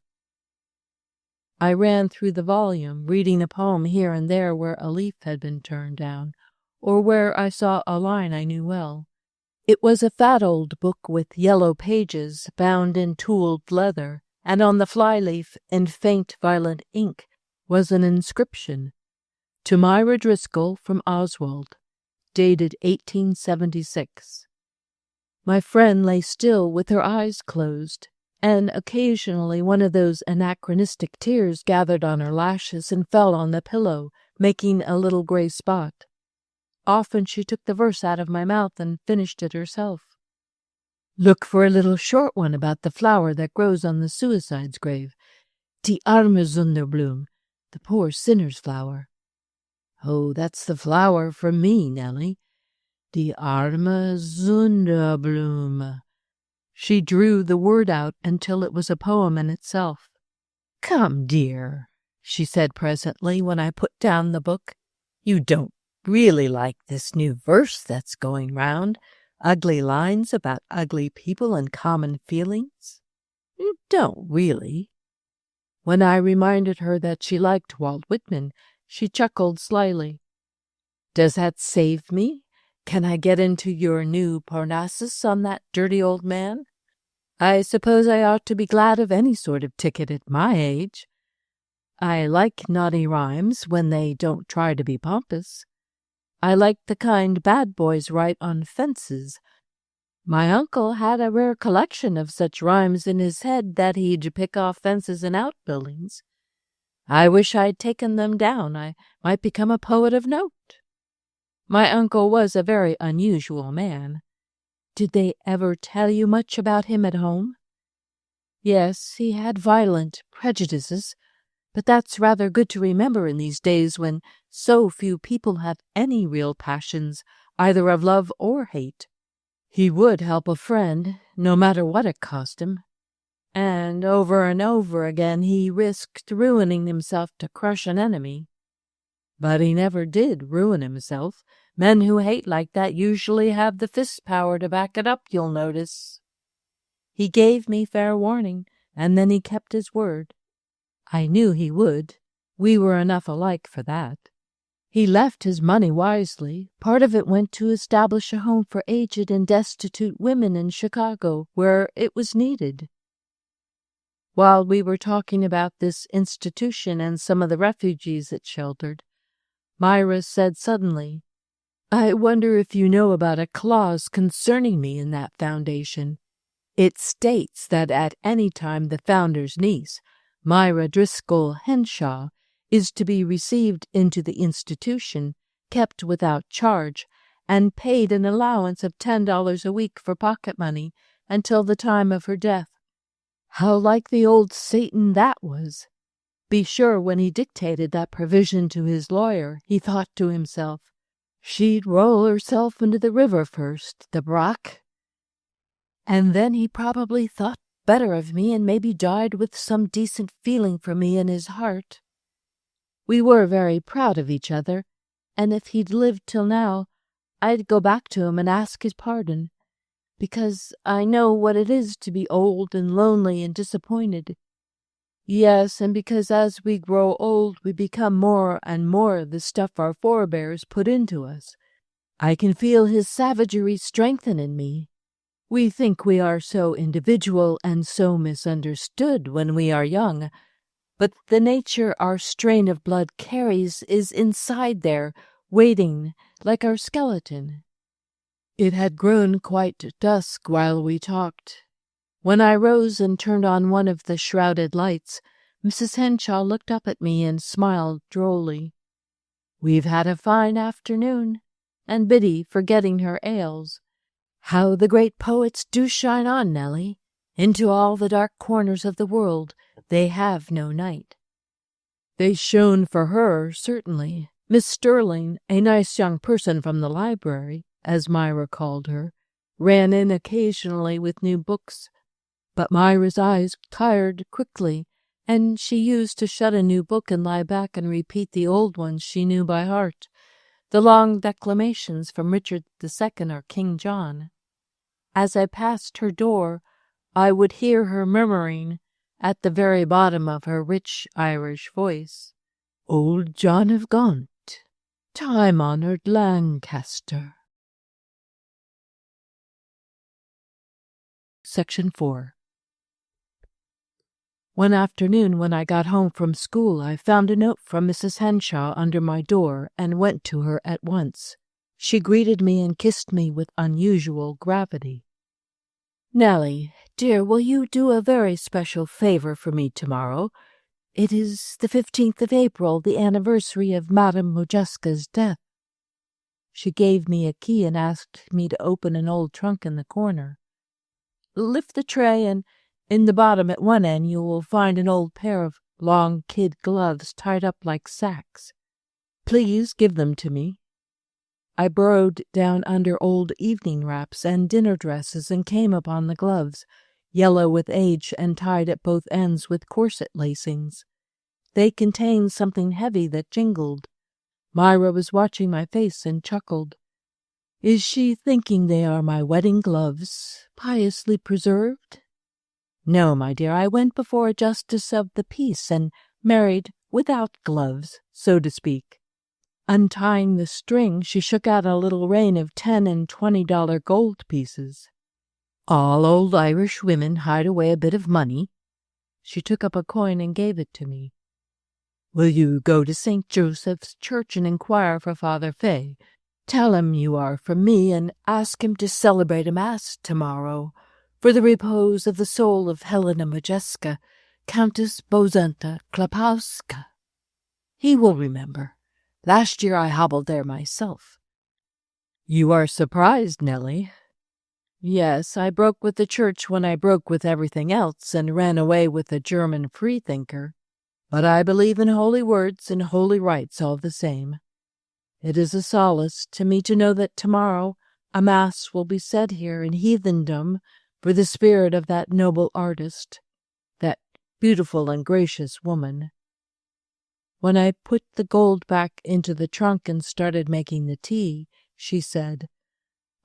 I ran through the volume, reading a poem here and there where a leaf had been turned down, or where I saw a line I knew well. It was a fat old book with yellow pages, bound in tooled leather, and on the flyleaf, in faint violet ink, was an inscription, "To Myra Driscoll from Oswald, dated 1876. My friend lay still with her eyes closed, and occasionally one of those anachronistic tears gathered on her lashes and fell on the pillow, making a little gray spot. Often she took the verse out of my mouth and finished it herself. "Look for a little short one about the flower that grows on the suicide's grave. Die arme Sonderblume, the poor sinner's flower." "Oh, that's the flower for me, Nellie. Die arme Sonderblume." She drew the word out until it was a poem in itself. "Come, dear," she said presently when I put down the book. "You don't really like this new verse that's going round? Ugly lines about ugly people and common feelings? You don't really?" When I reminded her that she liked Walt Whitman, she chuckled slyly. "Does that save me? Can I get into your new Parnassus on that dirty old man? I suppose I ought to be glad of any sort of ticket at my age. I like naughty rhymes when they don't try to be pompous. I like the kind bad boys write on fences. My uncle had a rare collection of such rhymes in his head that he'd pick off fences and outbuildings. I wish I'd taken them down. I might become a poet of note. My uncle was a very unusual man. Did they ever tell you much about him at home?" "Yes, he had violent prejudices, but that's rather good to remember in these days when so few people have any real passions, either of love or hate. He would help a friend, no matter what it cost him. And over again he risked ruining himself to crush an enemy. But he never did ruin himself. Men who hate like that usually have the fist power to back it up, you'll notice. He gave me fair warning, and then he kept his word. I knew he would. We were enough alike for that. He left his money wisely. Part of it went to establish a home for aged and destitute women in Chicago, where it was needed." While we were talking about this institution and some of the refugees it sheltered, Myra said suddenly, "I wonder if you know about a clause concerning me in that foundation. It states that at any time the founder's niece, Myra Driscoll Henshawe, is to be received into the institution, kept without charge, and paid an allowance of $10 a week for pocket money until the time of her death. How like the old Satan that was! Be sure when he dictated that provision to his lawyer, he thought to himself, 'She'd roll herself into the river first, the Brock.' And then he probably thought better of me and maybe died with some decent feeling for me in his heart. We were very proud of each other, and if he'd lived till now, I'd go back to him and ask his pardon, because I know what it is to be old and lonely and disappointed. Yes, and because as we grow old, we become more and more the stuff our forebears put into us. I can feel his savagery strengthen in me. We think we are so individual and so misunderstood when we are young, but the nature our strain of blood carries is inside there, waiting like our skeleton. It had grown quite dusk while we talked. When I rose and turned on one of the shrouded lights, Mrs. Henshawe looked up at me and smiled drolly. "We've had a fine afternoon," and Biddy, forgetting her ails, "How the great poets do shine on, Nellie! Into all the dark corners of the world they have no night." They shone for her, certainly. Miss Sterling, a nice young person from the library, as Myra called her, ran in occasionally with new books. But Myra's eyes tired quickly, and she used to shut a new book and lie back and repeat the old ones she knew by heart, the long declamations from Richard II or King John. As I passed her door, I would hear her murmuring, at the very bottom of her rich Irish voice, "Old John of Gaunt, time-honoured Lancaster." Section 4. One afternoon when I got home from school, I found a note from Mrs. Henshawe under my door and went to her at once. She greeted me and kissed me with unusual gravity. "Nellie, dear, will you do a very special favor for me tomorrow? It is the 15th of April, the anniversary of Madame Modjeska's death." She gave me a key and asked me to open an old trunk in the corner. "Lift the tray, and in the bottom at one end you will find an old pair of long kid gloves tied up like sacks. Please give them to me." I burrowed down under old evening wraps and dinner dresses and came upon the gloves, yellow with age and tied at both ends with corset lacings. They contained something heavy that jingled. Myra was watching my face and chuckled. "Is she thinking they are my wedding gloves, piously preserved?" "No, my dear, I went before a justice of the peace and married without gloves, so to speak." Untying the string, she shook out a little rain of $10 and $20 gold pieces. "All old Irish women hide away a bit of money." She took up a coin and gave it to me. "Will you go to St. Joseph's Church and inquire for Father Fay? Tell him you are from me and ask him to celebrate a Mass tomorrow for the repose of the soul of Helena Modjeska, Countess Bozenta Klapowska. He will remember. Last year I hobbled there myself." "You are surprised, Nellie." "Yes, I broke with the church when I broke with everything else and ran away with a German freethinker. But I believe in holy words and holy rites all the same. It is a solace to me to know that tomorrow a Mass will be said here in heathendom for the spirit of that noble artist, that beautiful and gracious woman." When I put the gold back into the trunk and started making the tea, she said,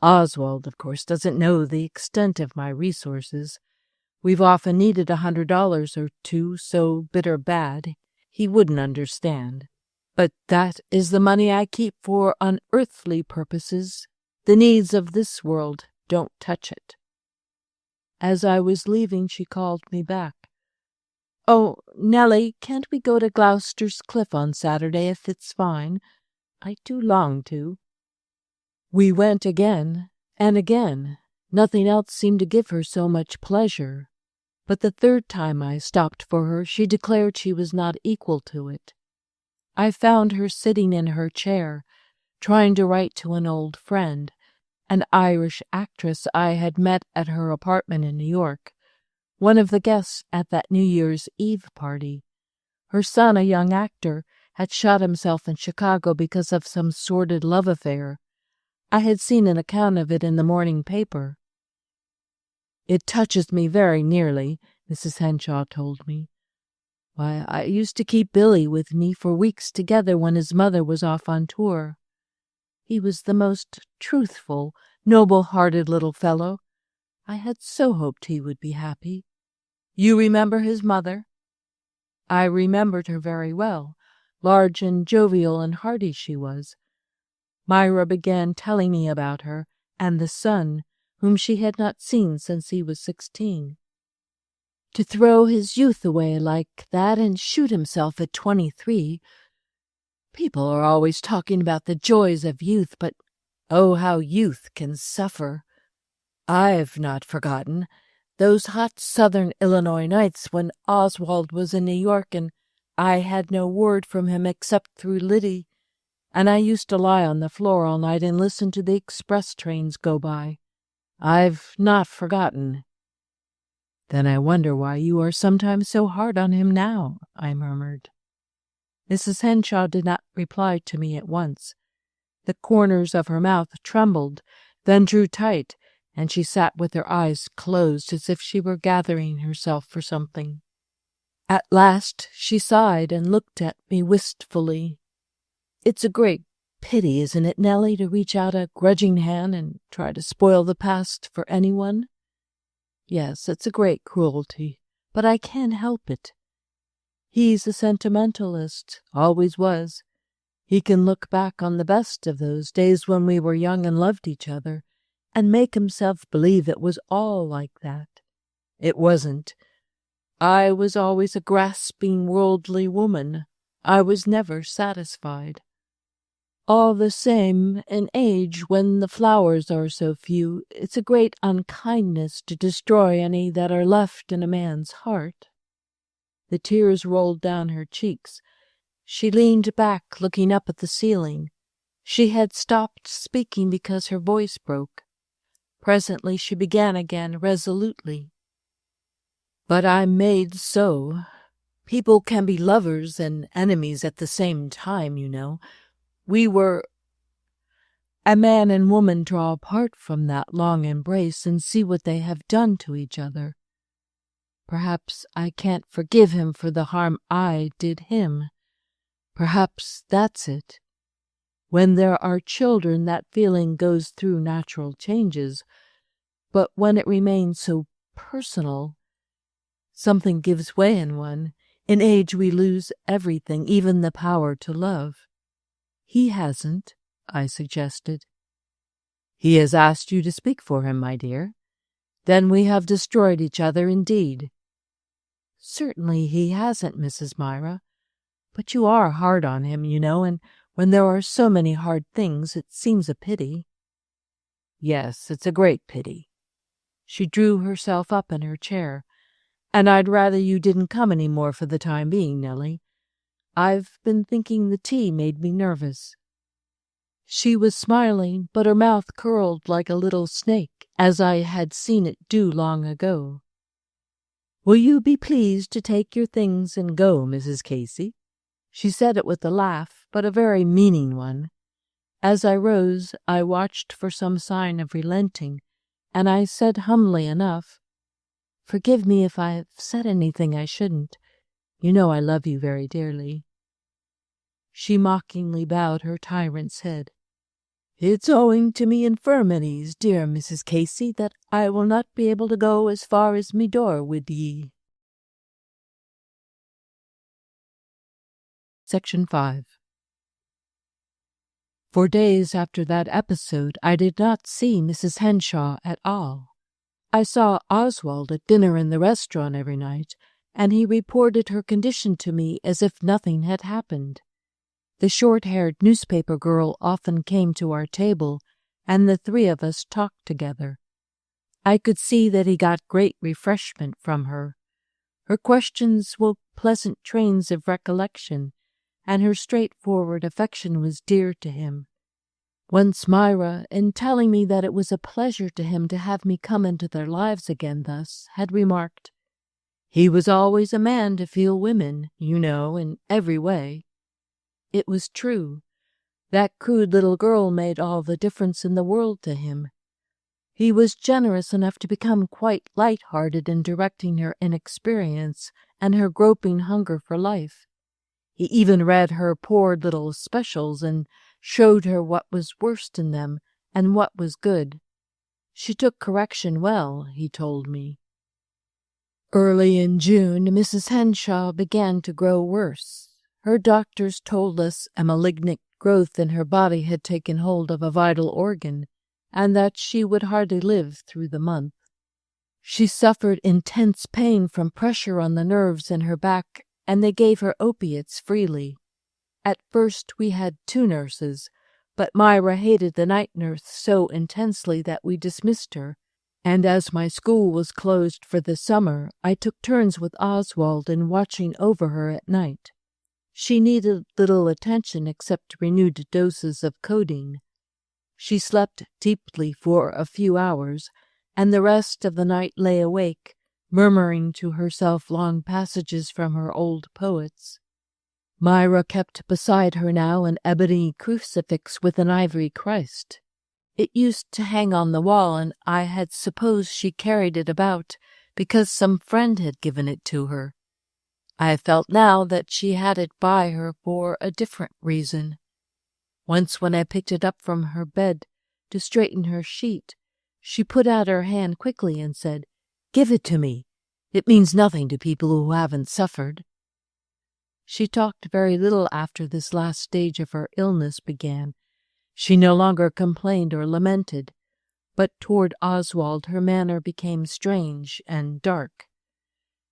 "Oswald, of course, doesn't know the extent of my resources. We've often needed $100 or two so bitter bad he wouldn't understand. But that is the money I keep for unearthly purposes. The needs of this world don't touch it." As I was leaving, she called me back. "Oh, Nellie, can't we go to Gloucester's Cliff on Saturday if it's fine? I do long to." We went again and again. Nothing else seemed to give her so much pleasure. But the third time I stopped for her, she declared she was not equal to it. I found her sitting in her chair, trying to write to an old friend, an Irish actress I had met at her apartment in New York, one of the guests at that New Year's Eve party. Her son, a young actor, had shot himself in Chicago because of some sordid love affair. I had seen an account of it in the morning paper. "It touches me very nearly," Mrs. Henshawe told me. Why, I used to keep Billy with me for weeks together when his mother was off on tour. He was the most truthful, noble-hearted little fellow. I had so hoped he would be happy. You remember his mother?" I remembered her very well. Large and jovial and hearty she was. Myra began telling me about her and the son, whom she had not seen since he was 16. To throw his youth away like that and shoot himself at 23. People are always talking about the joys of youth, but oh, how youth can suffer. I've not forgotten those hot southern Illinois nights when Oswald was in New York and I had no word from him except through Liddy, and I used to lie on the floor all night and listen to the express trains go by. I've not forgotten." "Then I wonder why you are sometimes so hard on him now," I murmured. Mrs. Henshawe did not reply to me at once. The corners of her mouth trembled, then drew tight, and she sat with her eyes closed as if she were gathering herself for something. At last she sighed and looked at me wistfully. "It's a great pity, isn't it, Nellie, to reach out a grudging hand and try to spoil the past for anyone? Yes, it's a great cruelty, but I can't help it. He's a sentimentalist, always was. He can look back on the best of those days when we were young and loved each other, and make himself believe it was all like that. It wasn't. I was always a grasping, worldly woman. I was never satisfied. All the same, in age when the flowers are so few, it's a great unkindness to destroy any that are left in a man's heart." The tears rolled down her cheeks. She leaned back, looking up at the ceiling. She had stopped speaking because her voice broke. Presently she began again resolutely. "But I'm made so. People can be lovers and enemies at the same time, you know. A man and woman draw apart from that long embrace and see what they have done to each other. Perhaps I can't forgive him for the harm I did him. Perhaps that's it. When there are children, that feeling goes through natural changes, but when it remains so personal, something gives way in one. In age we lose everything, even the power to love." "He hasn't," I suggested. "He has asked you to speak for him, my dear. Then we have destroyed each other indeed." "Certainly he hasn't, Mrs. Myra. But you are hard on him, you know, and when there are so many hard things, it seems a pity." "Yes, it's a great pity." She drew herself up in her chair. "And I'd rather you didn't come any more for the time being, Nellie. I've been thinking the tea made me nervous." She was smiling, but her mouth curled like a little snake, as I had seen it do long ago. "Will you be pleased to take your things and go, Mrs. Casey?" She said it with a laugh, but a very meaning one. As I rose, I watched for some sign of relenting, and I said humbly enough, "Forgive me if I've said anything I shouldn't. You know I love you very dearly." She mockingly bowed her tyrant's head. "It's owing to me infirmities, dear Mrs. Casey, that I will not be able to go as far as me door with ye." Section 5. For days after that episode, I did not see Mrs. Henshawe at all. I saw Oswald at dinner in the restaurant every night, and he reported her condition to me as if nothing had happened. The short-haired newspaper girl often came to our table, and the three of us talked together. I could see that he got great refreshment from her. Her questions woke pleasant trains of recollection, and her straightforward affection was dear to him. Once Myra, in telling me that it was a pleasure to him to have me come into their lives again thus, had remarked, "He was always a man to feel women, you know, in every way." It was true. That crude little girl made all the difference in the world to him. He was generous enough to become quite light-hearted in directing her inexperience and her groping hunger for life. He even read her poor little specials and showed her what was worst in them and what was good. She took correction well, he told me. Early in June, Mrs. Henshawe began to grow worse. Her doctors told us a malignant growth in her body had taken hold of a vital organ, and that she would hardly live through the month. She suffered intense pain from pressure on the nerves in her back, and they gave her opiates freely. At first we had 2 nurses, but Myra hated the night nurse so intensely that we dismissed her, and as my school was closed for the summer, I took turns with Oswald in watching over her at night. She needed little attention except renewed doses of codeine. She slept deeply for a few hours, and the rest of the night lay awake, murmuring to herself long passages from her old poets. Myra kept beside her now an ebony crucifix with an ivory Christ. It used to hang on the wall, and I had supposed she carried it about because some friend had given it to her. I felt now that she had it by her for a different reason. Once when I picked it up from her bed to straighten her sheet, she put out her hand quickly and said, "Give it to me. It means nothing to people who haven't suffered." She talked very little after this last stage of her illness began. She no longer complained or lamented, but toward Oswald her manner became strange and dark.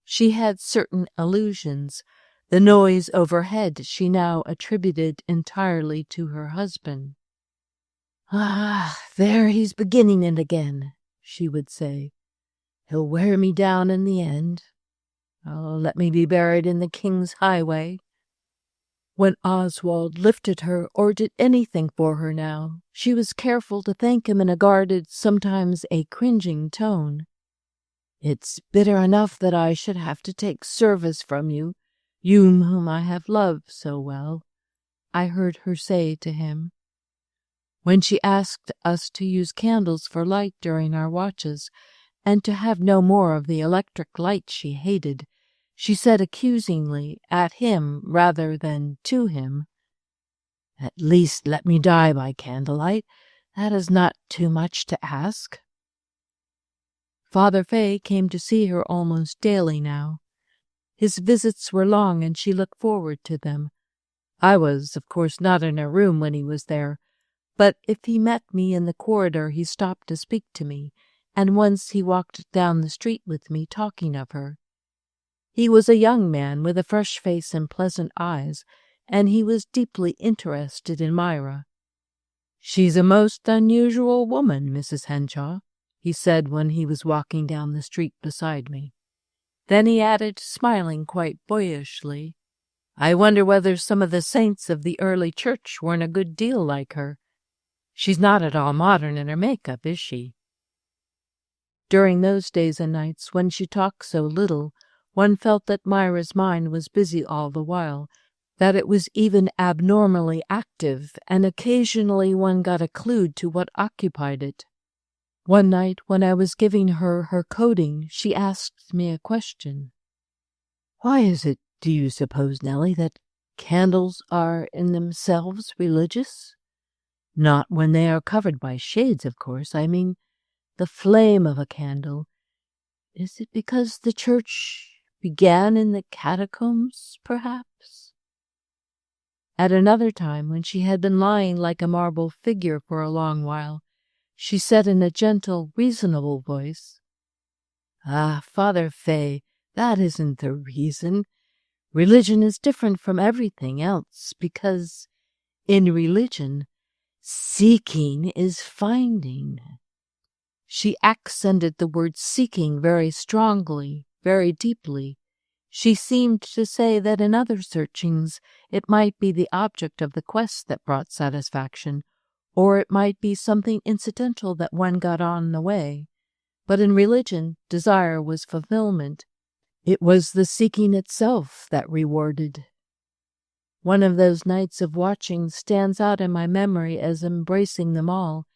She had certain illusions. The noise overhead she now attributed entirely to her husband. "Ah, there he's beginning it again," she would say. "He'll wear me down in the end. Oh, let me be buried in the King's highway." When Oswald lifted her or did anything for her now, she was careful to thank him in a guarded, sometimes a cringing tone. "It's bitter enough that I should have to take service from you, you whom I have loved so well," I heard her say to him. When she asked us to use candles for light during our watches, and to have no more of the electric light she hated, she said accusingly, at him rather than to him, "At least let me die by candlelight. That is not too much to ask." Father Fay came to see her almost daily now. His visits were long, and she looked forward to them. I was, of course, not in her room when he was there, but if he met me in the corridor he stopped to speak to me, and once he walked down the street with me talking of her. He was a young man with a fresh face and pleasant eyes, and he was deeply interested in Myra. "She's a most unusual woman, Mrs. Henshawe," he said when he was walking down the street beside me. Then he added, smiling quite boyishly, "I wonder whether some of the saints of the early church weren't a good deal like her. She's not at all modern in her makeup, is she?" During those days and nights when she talked so little, one felt that Myra's mind was busy all the while, that it was even abnormally active, and occasionally one got a clue to what occupied it. One night, when I was giving her her coating, she asked me a question. "Why is it, do you suppose, Nellie, that candles are in themselves religious? Not when they are covered by shades, of course. I mean the flame of a candle. Is it because the church began in the catacombs, perhaps?" At another time, when she had been lying like a marble figure for a long while, she said in a gentle, reasonable voice, "Ah, Father Fay, that isn't the reason. Religion is different from everything else, because in religion, seeking is finding." She accented the word seeking very strongly, very deeply. She seemed to say that in other searchings it might be the object of the quest that brought satisfaction, or it might be something incidental that one got on the way. But in religion, desire was fulfillment. It was the seeking itself that rewarded. One of those nights of watching stands out in my memory as embracing them all,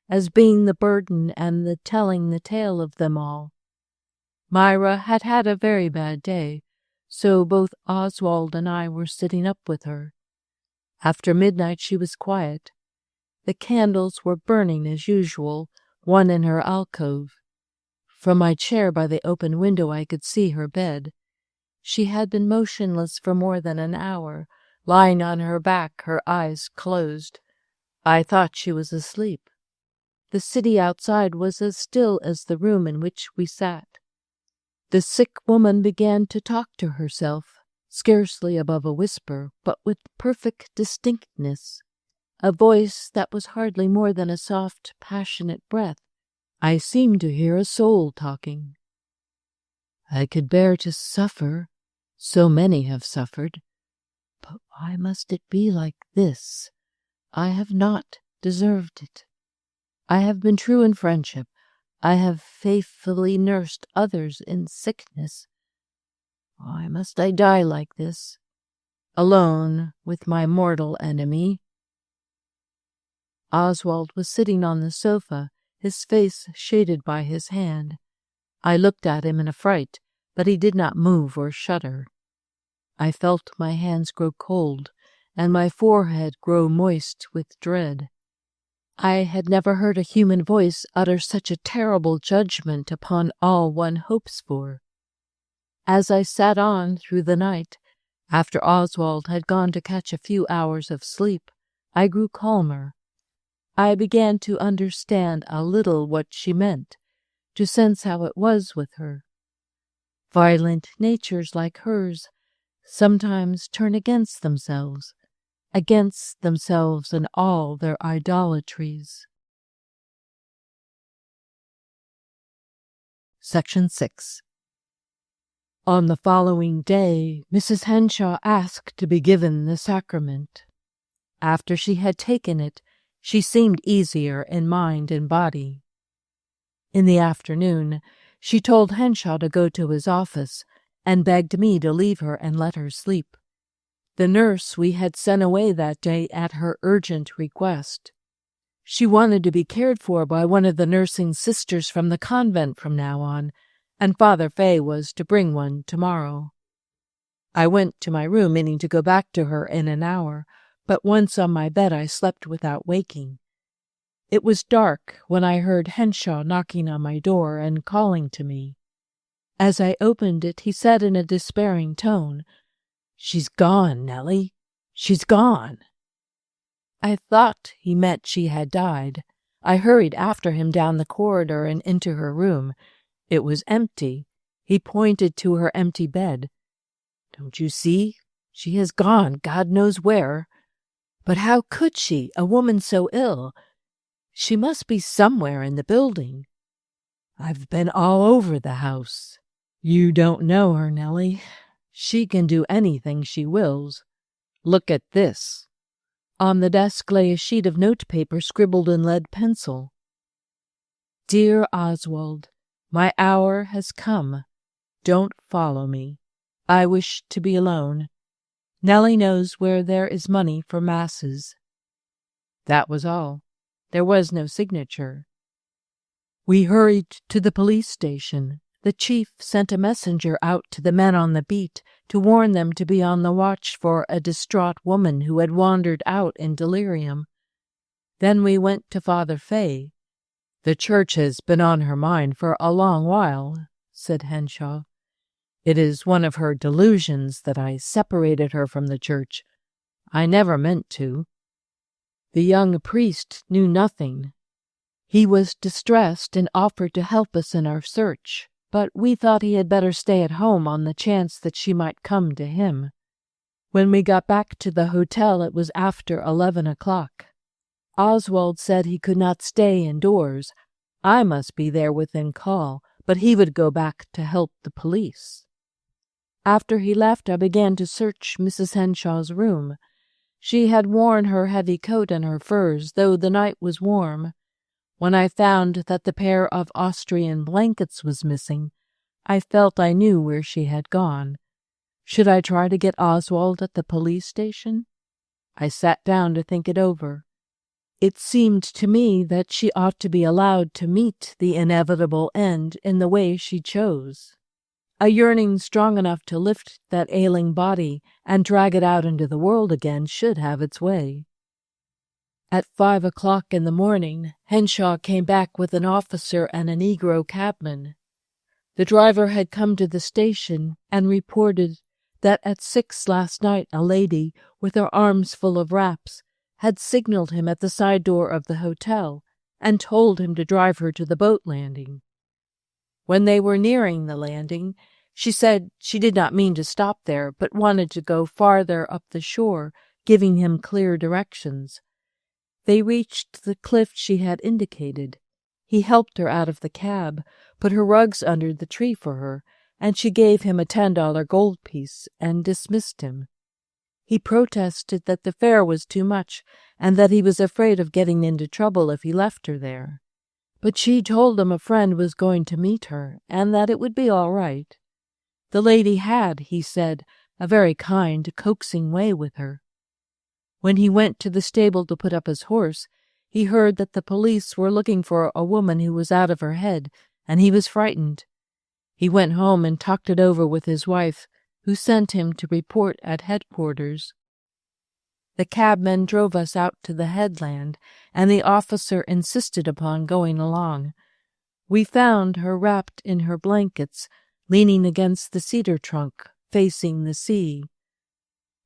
as being the burden and the telling the tale of them all. Myra had had a very bad day, so both Oswald and I were sitting up with her. After midnight she was quiet. The candles were burning as usual, one in her alcove. From my chair by the open window I could see her bed. She had been motionless for more than an hour, lying on her back, her eyes closed. I thought she was asleep. The city outside was as still as the room in which we sat. The sick woman began to talk to herself, scarcely above a whisper, but with perfect distinctness, a voice that was hardly more than a soft, passionate breath. I seemed to hear a soul talking. I could bear to suffer, so many have suffered, but why must it be like this? I have not deserved it. I have been true in friendship. I have faithfully nursed others in sickness. Why must I die like this, alone with my mortal enemy? Oswald was sitting on the sofa, his face shaded by his hand. I looked at him in affright, but he did not move or shudder. I felt my hands grow cold, and my forehead grow moist with dread. I had never heard a human voice utter such a terrible judgment upon all one hopes for. As I sat on through the night, after Oswald had gone to catch a few hours of sleep, I grew calmer. I began to understand a little what she meant, to sense how it was with her. Violent natures like hers sometimes turn against themselves and all their idolatries. Section 6. On the following day, Mrs. Henshawe asked to be given the sacrament. After she had taken it, she seemed easier in mind and body. In the afternoon, she told Henshawe to go to his office and begged me to leave her and let her sleep. The nurse we had sent away that day at her urgent request. She wanted to be cared for by one of the nursing sisters from the convent from now on, and Father Fay was to bring one tomorrow. I went to my room meaning to go back to her in an hour, but once on my bed I slept without waking. It was dark when I heard Henshawe knocking on my door and calling to me. As I opened it, he said in a despairing tone, "She's gone, Nellie. She's gone." I thought he meant she had died. I hurried after him down the corridor and into her room. It was empty. He pointed to her empty bed. "Don't you see? She has gone, God knows where. But how could she, a woman so ill? She must be somewhere in the building. I've been all over the house. You don't know her, Nellie. She can do anything she wills. Look at this." On the desk lay a sheet of notepaper scribbled in lead pencil. "Dear Oswald, my hour has come. Don't follow me. I wish to be alone. Nellie knows where there is money for masses." That was all. There was no signature. We hurried to the police station. The chief sent a messenger out to the men on the beat to warn them to be on the watch for a distraught woman who had wandered out in delirium. Then we went to Father Fay. "The church has been on her mind for a long while," said Henshawe. "It is one of her delusions that I separated her from the church. I never meant to." The young priest knew nothing. He was distressed and offered to help us in our search, but we thought he had better stay at home on the chance that she might come to him. When we got back to the hotel, it was after 11 o'clock. Oswald said he could not stay indoors. I must be there within call, but he would go back to help the police. After he left, I began to search Mrs. Henshawe's room. She had worn her heavy coat and her furs, though the night was warm. When I found that the pair of Austrian blankets was missing, I felt I knew where she had gone. Should I try to get Oswald at the police station? I sat down to think it over. It seemed to me that she ought to be allowed to meet the inevitable end in the way she chose. A yearning strong enough to lift that ailing body and drag it out into the world again should have its way. At 5 o'clock in the morning, Henshawe came back with an officer and a Negro cabman. The driver had come to the station and reported that at 6 last night a lady, with her arms full of wraps, had signaled him at the side door of the hotel and told him to drive her to the boat landing. When they were nearing the landing, she said she did not mean to stop there, but wanted to go farther up the shore, giving him clear directions. They reached the cliff she had indicated. He helped her out of the cab, put her rugs under the tree for her, and she gave him a $10 gold piece and dismissed him. He protested that the fare was too much and that he was afraid of getting into trouble if he left her there. But she told him a friend was going to meet her and that it would be all right. The lady had, he said, a very kind, coaxing way with her. When he went to the stable to put up his horse, he heard that the police were looking for a woman who was out of her head, and he was frightened. He went home and talked it over with his wife, who sent him to report at headquarters. The cabman drove us out to the headland, and the officer insisted upon going along. We found her wrapped in her blankets, leaning against the cedar trunk, facing the sea.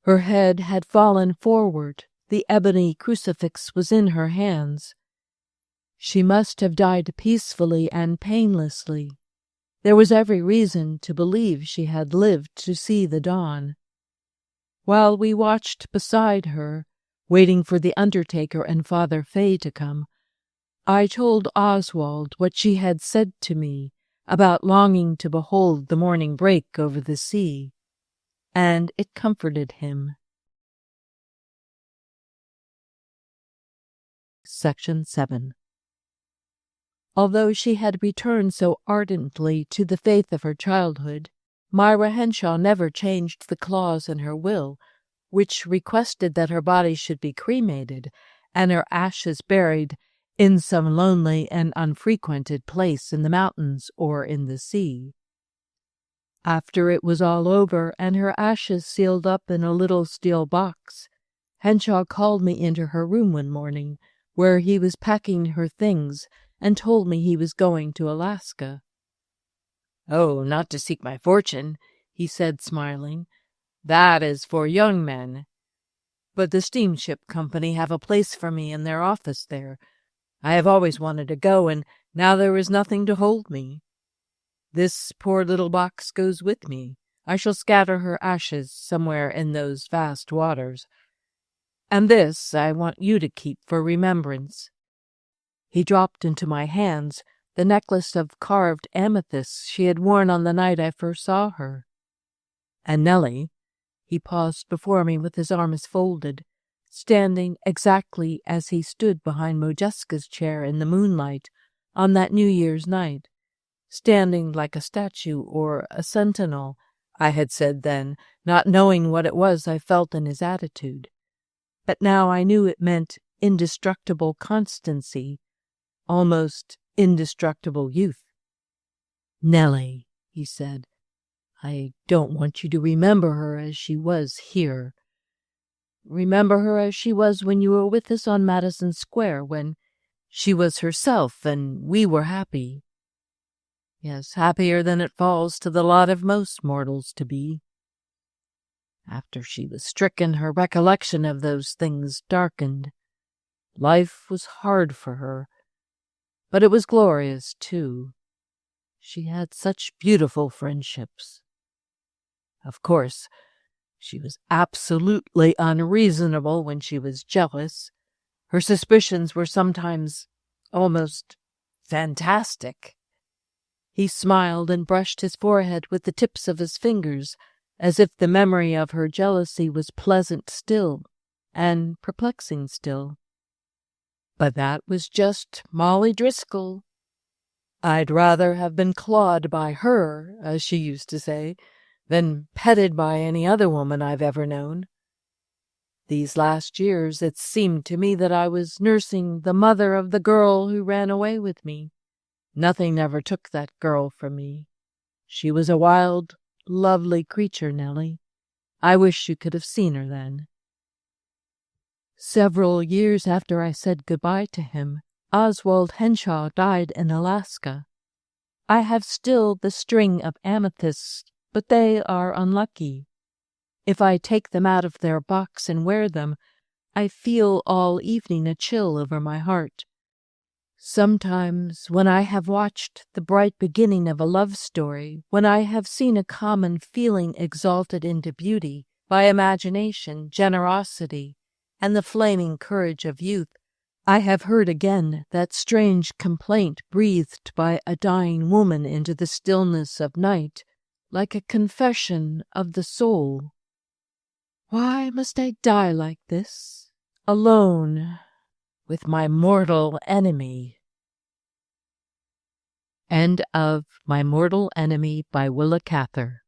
Her head had fallen forward. The ebony crucifix was in her hands. She must have died peacefully and painlessly. There was every reason to believe she had lived to see the dawn. While we watched beside her, waiting for the undertaker and Father Fay to come, I told Oswald what she had said to me about longing to behold the morning break over the sea, and it comforted him. Section 7. Although she had returned so ardently to the faith of her childhood, Myra Henshawe never changed the clause in her will, which requested that her body should be cremated and her ashes buried in some lonely and unfrequented place in the mountains or in the sea. After it was all over and her ashes sealed up in a little steel box, Henshawe called me into her room one morning, where he was packing her things, and told me he was going to Alaska. "Oh, not to seek my fortune," he said, smiling. "That is for young men. But the steamship company have a place for me in their office there. I have always wanted to go, and now there is nothing to hold me. This poor little box goes with me. I shall scatter her ashes somewhere in those vast waters. And this I want you to keep for remembrance." He dropped into my hands the necklace of carved amethysts she had worn on the night I first saw her. "And Nellie," he paused before me with his arms folded, standing exactly as he stood behind Modjeska's chair in the moonlight on that New Year's night, standing like a statue or a sentinel, I had said then, not knowing what it was I felt in his attitude. But now I knew it meant indestructible constancy, almost indestructible youth. "Nellie," he said, "I don't want you to remember her as she was here. Remember her as she was when you were with us on Madison Square, when she was herself and we were happy. Yes, happier than it falls to the lot of most mortals to be. After she was stricken, her recollection of those things darkened. Life was hard for her, but it was glorious, too. She had such beautiful friendships. Of course, she was absolutely unreasonable when she was jealous. Her suspicions were sometimes almost fantastic." He smiled and brushed his forehead with the tips of his fingers, as if the memory of her jealousy was pleasant still and perplexing still. "But that was just Molly Driscoll. I'd rather have been clawed by her, as she used to say, than petted by any other woman I've ever known. These last years it seemed to me that I was nursing the mother of the girl who ran away with me. Nothing ever took that girl from me. She was a wild, lovely creature, Nellie. I wish you could have seen her then. Several years after I said goodbye to him, Oswald Henshawe died in Alaska. I have still the string of amethysts, but they are unlucky. If I take them out of their box and wear them, I feel all evening a chill over my heart. Sometimes, when I have watched the bright beginning of a love story, when I have seen a common feeling exalted into beauty by imagination, generosity, and the flaming courage of youth, I have heard again that strange complaint breathed by a dying woman into the stillness of night, like a confession of the soul. Why must I die like this, alone, with my mortal enemy? End of My Mortal Enemy by Willa Cather.